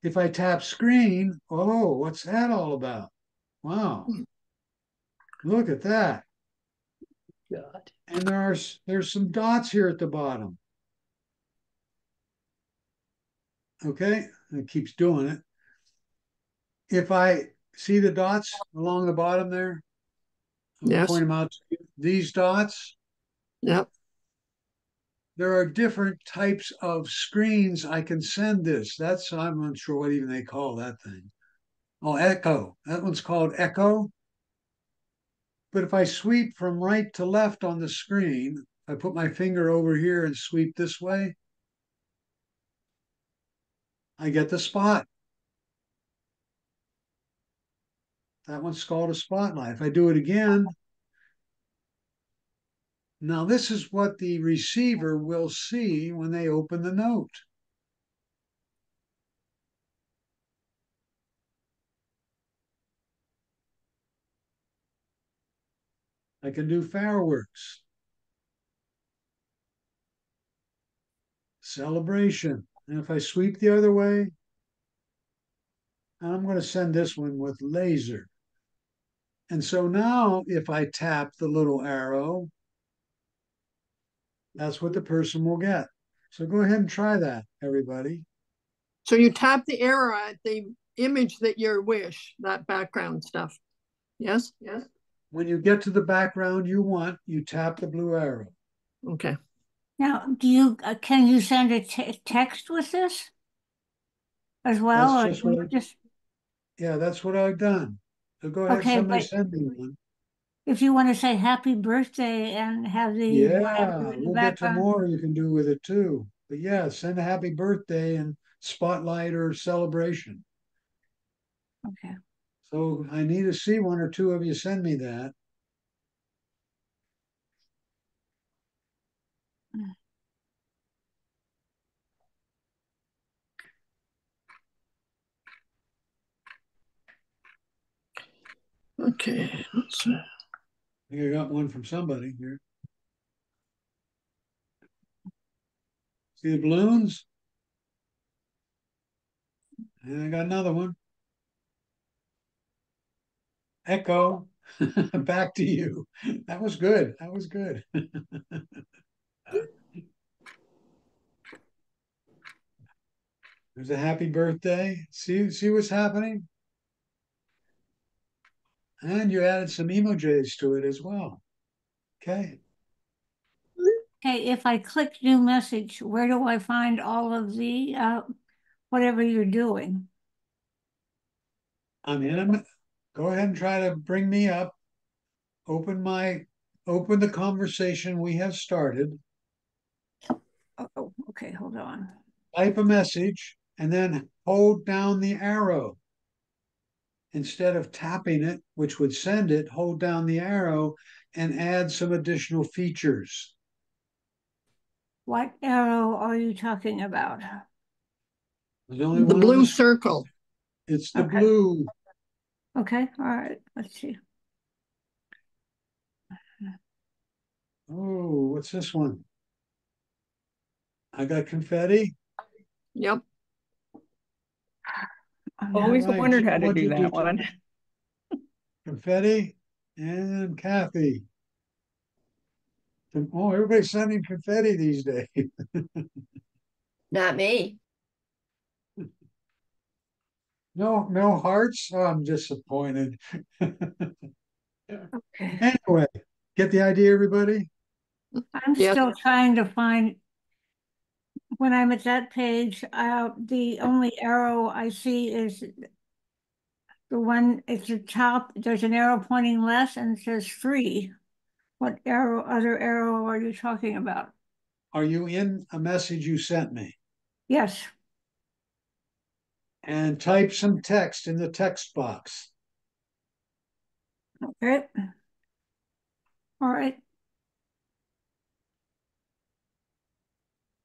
If I tap screen, oh, what's that all about? Wow. Look at that. God. And there's some dots here at the bottom. Okay, it keeps doing it. If I see the dots along the bottom there, Yes. Point them out to you. These dots. Yep. There are different types of screens I can send this. I'm not sure what even they call that thing. Oh, Echo. That one's called Echo. But if I sweep from right to left on the screen, I put my finger over here and sweep this way, I get the spot. That one's called a spotlight. If I do it again, now this is what the receiver will see when they open the note. I can do fireworks, celebration. And if I sweep the other way, I'm going to send this one with laser. And so now if I tap the little arrow, that's what the person will get. So go ahead and try that, everybody. So you tap the arrow at the image that you wish, that background stuff. Yes? Yes. When you get to the background you want, you tap the blue arrow. Okay. Now, can you send a text with this as well? That's yeah, that's what I've done. So go ahead, Okay, somebody but send me one. if you want to say happy birthday and have the Yeah, in the we'll get to background. more you can do with it too. But yeah, send a happy birthday and spotlight or celebration. Okay. So I need to see one or two of you send me that. Okay. Let's see. I think I got one from somebody here. See the balloons? And I got another one. Echo. Back to you. That was good. That was good. There's a happy birthday. See what's happening? And you added some emojis to it as well. Okay. Okay, if I click new message, where do I find all of the whatever you're doing? I'm in them. Go ahead and try to bring me up. Open the conversation we have started. Oh, okay, hold on. Type a message and then hold down the arrow. Instead of tapping it, which would send it, hold down the arrow and add some additional features. What arrow are you talking about? There's only The one blue circle. It's the Okay. blue. Okay, all right, let's see. Oh, what's this one? I got confetti. Yep. Always Right. wondered how to What'd do you that one. Confetti and Kathy. Oh, everybody's sending confetti these days. Not me. No hearts. Oh, I'm disappointed. Okay. Anyway, get the idea, everybody? I'm still trying to find, when I'm at that page, the only arrow I see is the one at the top. There's an arrow pointing left and it says free. What other arrow are you talking about? Are you in a message you sent me? Yes. And type some text in the text box. Okay. All right.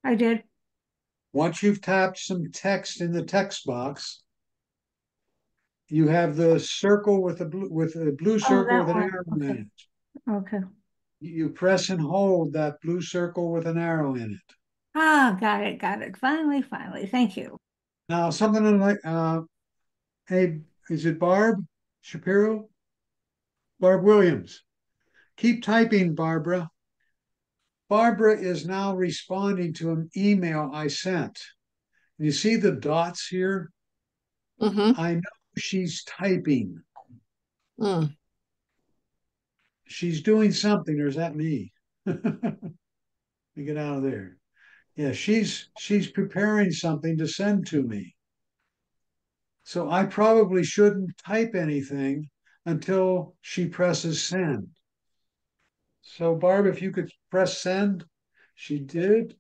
I did. Once you've tapped some text in the text box, you have the circle with a blue circle with an arrow in it. Okay. You press and hold that blue circle with an arrow in it. Ah, got it. Finally. Thank you. Now, something like, hey, is it Barb Shapiro? Barb Williams. Keep typing, Barbara. Barbara is now responding to an email I sent. You see the dots here? Mm-hmm. I know she's typing. Mm. she's doing something, or is that me? Let me get out of there. Yeah, she's preparing something to send to me. So I probably shouldn't type anything until she presses send. So Barb, if you could press send, she did.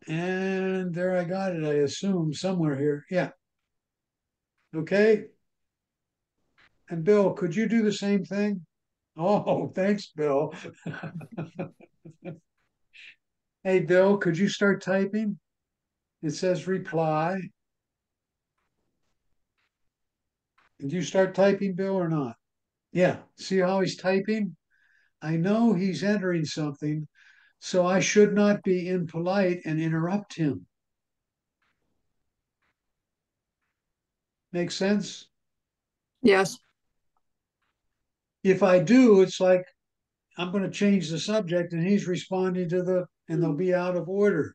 And there I got it, I assume, somewhere here. Yeah. Okay. And Bill, could you do the same thing? Oh, thanks, Bill. Hey, Bill, could you start typing? It says reply. Did you start typing, Bill, or not? Yeah. See how he's typing? I know he's entering something, so I should not be impolite and interrupt him. Make sense? Yes. If I do, it's like I'm going to change the subject and he's responding to and they'll be out of order.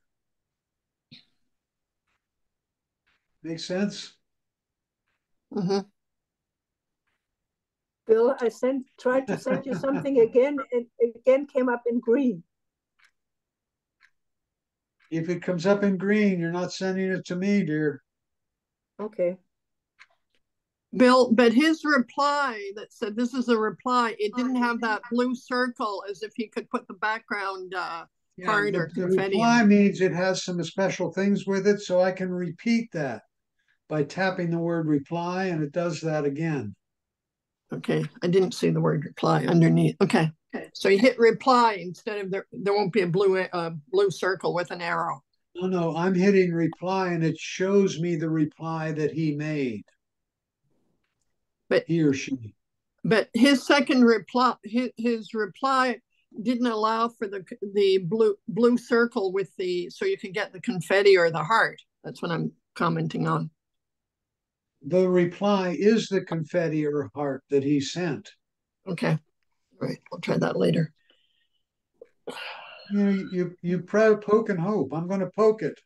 Make sense? Mm-hmm. Bill, tried to send you something again, and again came up in green. If it comes up in green, you're not sending it to me, dear. Okay. Bill, but his reply that said this is a reply, it didn't have that blue circle as if he could put the background heart or the confetti reply in. means it has some special things with it, so I can repeat that by tapping the word reply, and it does that again. Okay, I didn't see the word reply underneath. Okay, so you hit reply instead of there won't be a blue circle with an arrow. No, I'm hitting reply, and it shows me the reply that he made. But he or she. But his second reply, his reply didn't allow for the blue circle with so you could get the confetti or the heart. That's what I'm commenting on. The reply is the confetti or heart that he sent. Okay. All right. I'll try that later. You know, you poke and hope. I'm going to poke it.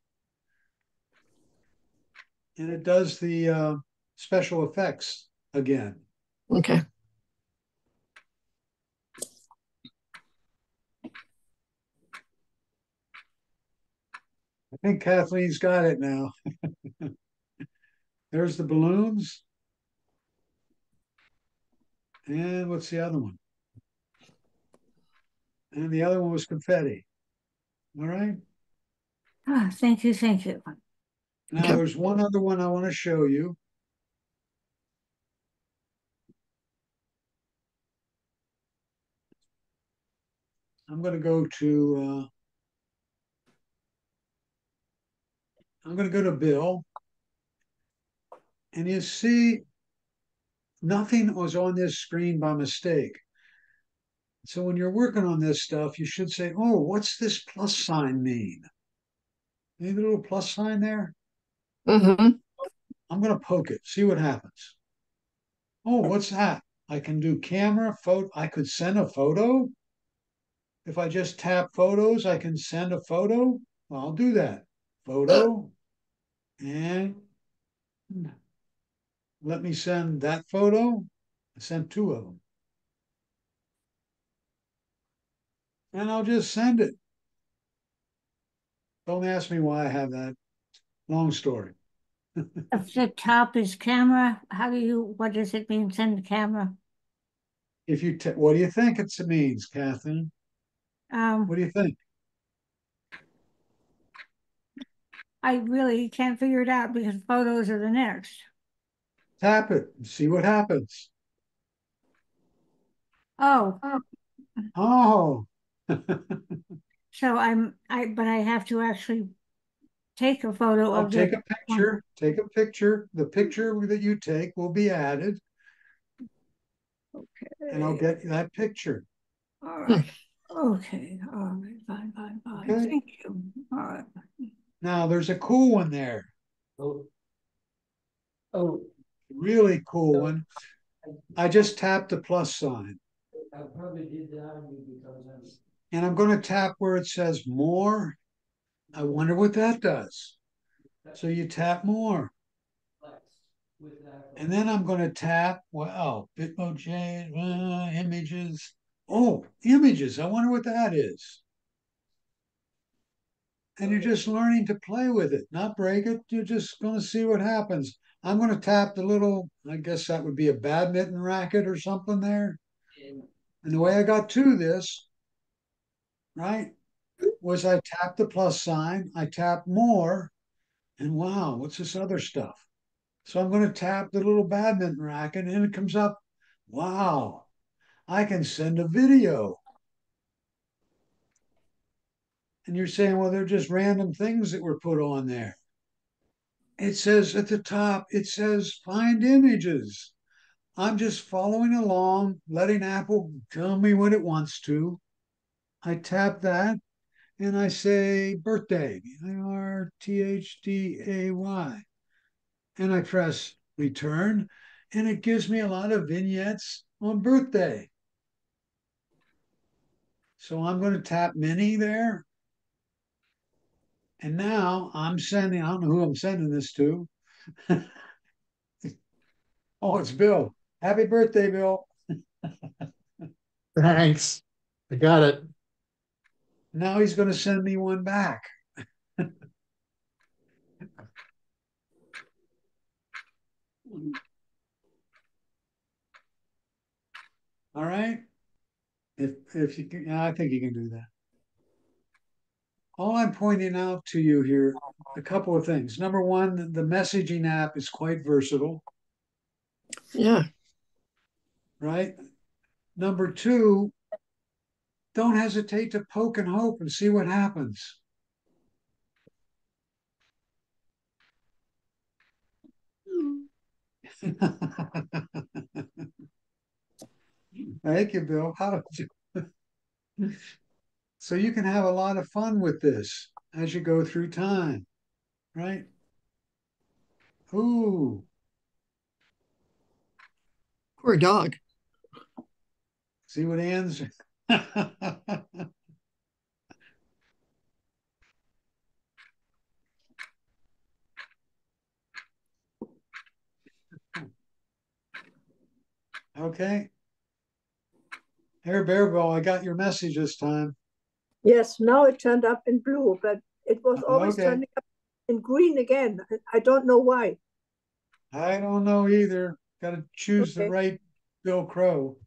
And it does the special effects again. Okay. I think Kathleen's got it now. There's the balloons. And what's the other one? And the other one was confetti. All right. Oh, thank you, thank you. Now there's one other one I want to show you. I'm going to go to Bill. And you see, nothing was on this screen by mistake. So when you're working on this stuff, you should say, oh, what's this plus sign mean? Maybe a little plus sign there? Mm-hmm. I'm going to poke it, see what happens. Oh, what's that? I can do camera, photo. I could send a photo. If I just tap photos, I can send a photo. Well, I'll do that. Photo. And let me send that photo. I sent two of them. And I'll just send it. Don't ask me why I have that. Long story. If the top is camera, what does it mean, send the camera? If you, what do you think it means, Catherine? What do you think? I really can't figure it out because photos are the next. Tap it and see what happens. Oh. Oh. So but I have to actually take a photo of take a picture. Take a picture. The picture that you take will be added. Okay. And I'll get that picture. All right. Okay. All right. Fine. Okay. Thank you. All right. Now there's a cool one there. Oh. Really cool one. I just tapped the plus sign. I probably did that because and I'm going to tap where it says more. I wonder what that does. So you tap more. And then I'm going to tap, wow, Bitmoji, images. Oh, images. I wonder what that is. And you're just learning to play with it, not break it. You're just going to see what happens. I'm going to tap the little, I guess that would be a badminton racket or something there. And the way I got to this, right, was I tapped the plus sign, I tapped more, and wow, what's this other stuff? So I'm going to tap the little badminton racket, and it comes up, wow, I can send a video. And you're saying, well, they're just random things that were put on there. It says at the top, it says find images. I'm just following along, letting Apple tell me what it wants to. I tap that and I say birthday, Birthday. And I press return, and it gives me a lot of vignettes on birthday. So I'm going to tap mini there. And now I'm sending, I don't know who I'm sending this to. Oh, it's Bill. Happy birthday, Bill. Thanks. I got it. Now he's going to send me one back. All right. If you can, I think you can do that. All I'm pointing out to you here, a couple of things. Number one, the messaging app is quite versatile. Yeah. Right. Number two, don't hesitate to poke and hope and see what happens. Thank you, Bill. How did you? So you can have a lot of fun with this as you go through time, right? Ooh. Poor dog. See what Ann's. Okay. Here, Bearbill, I got your message this time. Yes, now it turned up in blue, but it was always Okay. turning up in green again. I don't know why. I don't know either. Got to choose the Okay. right Bill Crow.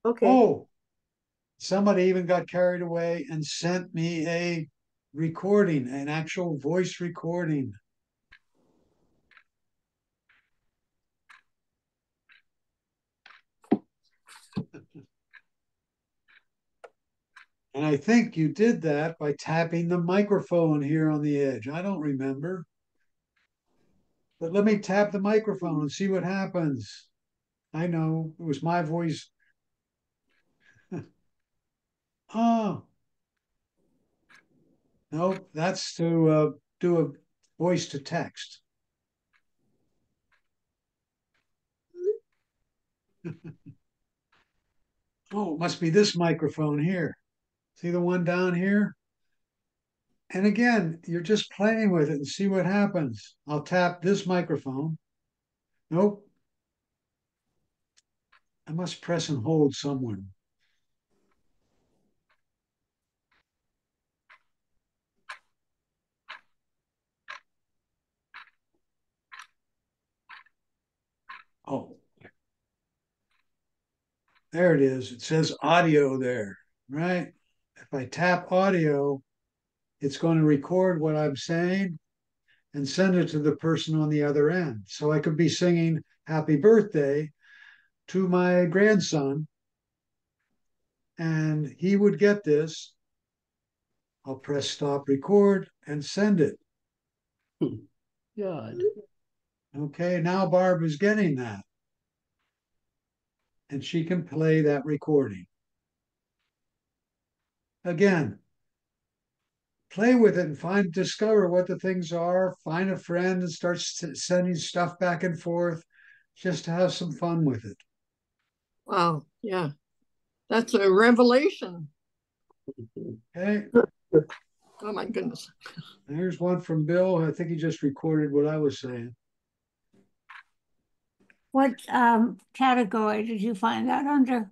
Okay. Oh, somebody even got carried away and sent me a recording, an actual voice recording. And I think you did that by tapping the microphone here on the edge. I don't remember. But let me tap the microphone and see what happens. I know it was my voice. Oh, no, that's to do a voice to text. Oh, it must be this microphone here. See the one down here? And again, you're just playing with it and see what happens. I'll tap this microphone. Nope. I must press and hold somewhere. Oh, there it is. It says audio there, right? If I tap audio, it's going to record what I'm saying and send it to the person on the other end. So I could be singing happy birthday to my grandson, and he would get this. I'll press stop record and send it. God. Okay, now Barb is getting that. And she can play that recording. Again, play with it and discover what the things are, find a friend and start sending stuff back and forth just to have some fun with it. Wow. Yeah. That's a revelation. Okay. Oh my goodness. Here's one from Bill. I think he just recorded what I was saying. What category did you find that under?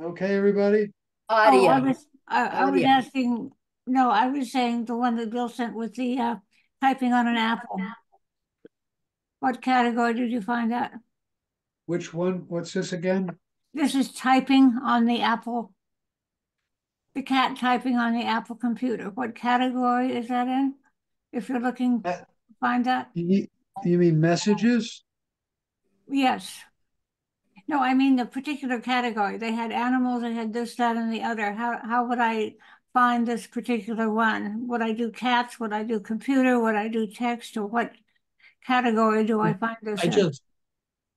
Okay, everybody? Oh, Audio. I was asking, no, I was saying the one that Bill sent with the typing on an apple. What category did you find that? Which one? What's this again? This is typing on the Apple, the cat typing on the Apple computer. What category is that in? If you're looking to find that? You mean messages? Yes. No, I mean the particular category. They had animals, they had this, that, and the other. How would I find this particular one? Would I do cats? Would I do computer? Would I do text? Or what category do I find this in?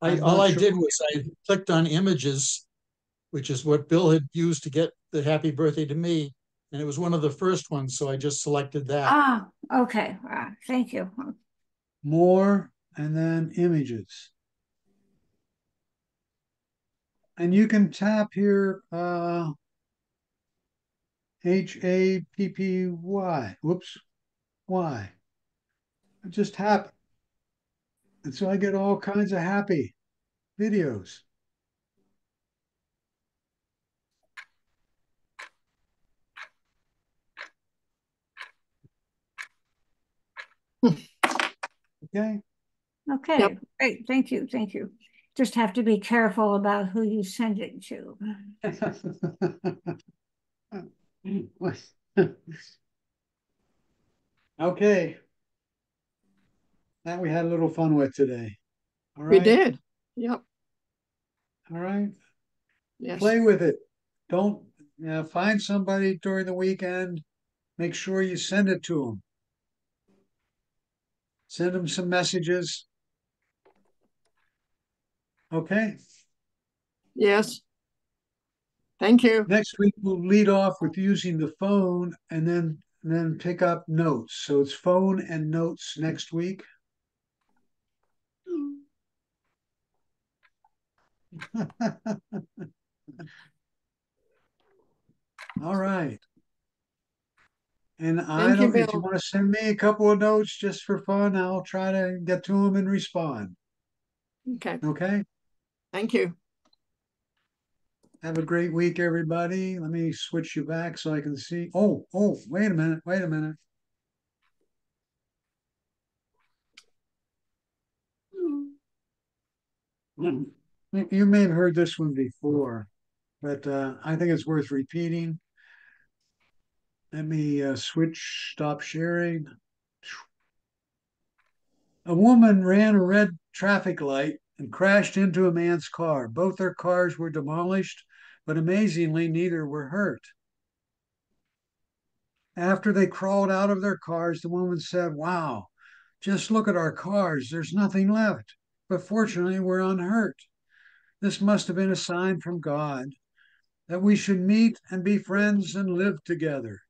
All I did was I clicked on images, which is what Bill had used to get the happy birthday to me. And it was one of the first ones, so I just selected that. Ah, okay. Thank you. More and then images. And you can tap here HAPPY. Whoops. Y. It just happened. And so I get all kinds of happy videos. Okay. Okay, Yep. great. Thank you. Thank you. Just have to be careful about who you send it to. Okay. That we had a little fun with today. All right. We did. Yep. All right. Yes. Play with it. Don't find somebody during the weekend. Make sure you send it to them. Send them some messages. Okay. Yes. Thank you. Next week we'll lead off with using the phone and then pick up notes. So it's phone and notes next week. All right. And I Thank you, don't, if you Bill. want to send me a couple of notes just for fun, I'll try to get to them and respond. Okay. Okay. Thank you. Have a great week, everybody. Let me switch you back so I can see. Oh, wait a minute. Wait a minute. You may have heard this one before, but I think it's worth repeating. Let me stop sharing. A woman ran a red traffic light and crashed into a man's car. Both their cars were demolished, but amazingly, neither were hurt. After they crawled out of their cars, the woman said, "Wow, just look at our cars. There's nothing left. But fortunately, we're unhurt. This must have been a sign from God that we should meet and be friends and live together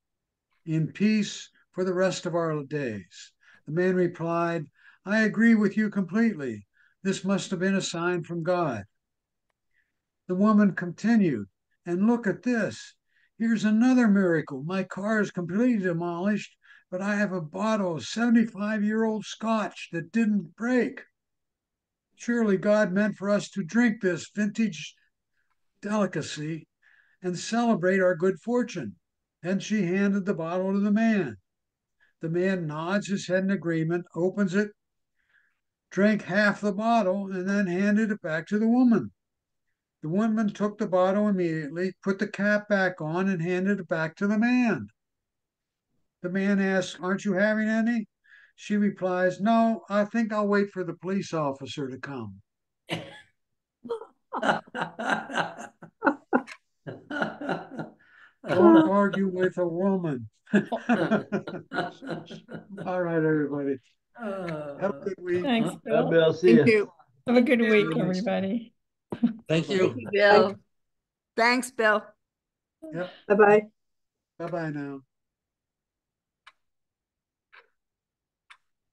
in peace for the rest of our days." The man replied, "I agree with you completely. This must have been a sign from God." The woman continued, "And look at this. Here's another miracle. My car is completely demolished, but I have a bottle of 75-year-old scotch that didn't break. Surely God meant for us to drink this vintage delicacy and celebrate our good fortune." Then she handed the bottle to the man. The man nods his head in agreement, opens it, drank half the bottle, and then handed it back to the woman. The woman took the bottle immediately, put the cap back on, and handed it back to the man. The man asks, "Aren't you having any?" She replies, "No, I think I'll wait for the police officer to come." Don't argue with a woman. All right, everybody. Have a good week. Thanks, Bill. Bill, see Thank ya. you. Have a good week, you. everybody. Thank you. Thank you, Bill. Thanks, Bill. Yep. Bye-bye. Bye-bye now.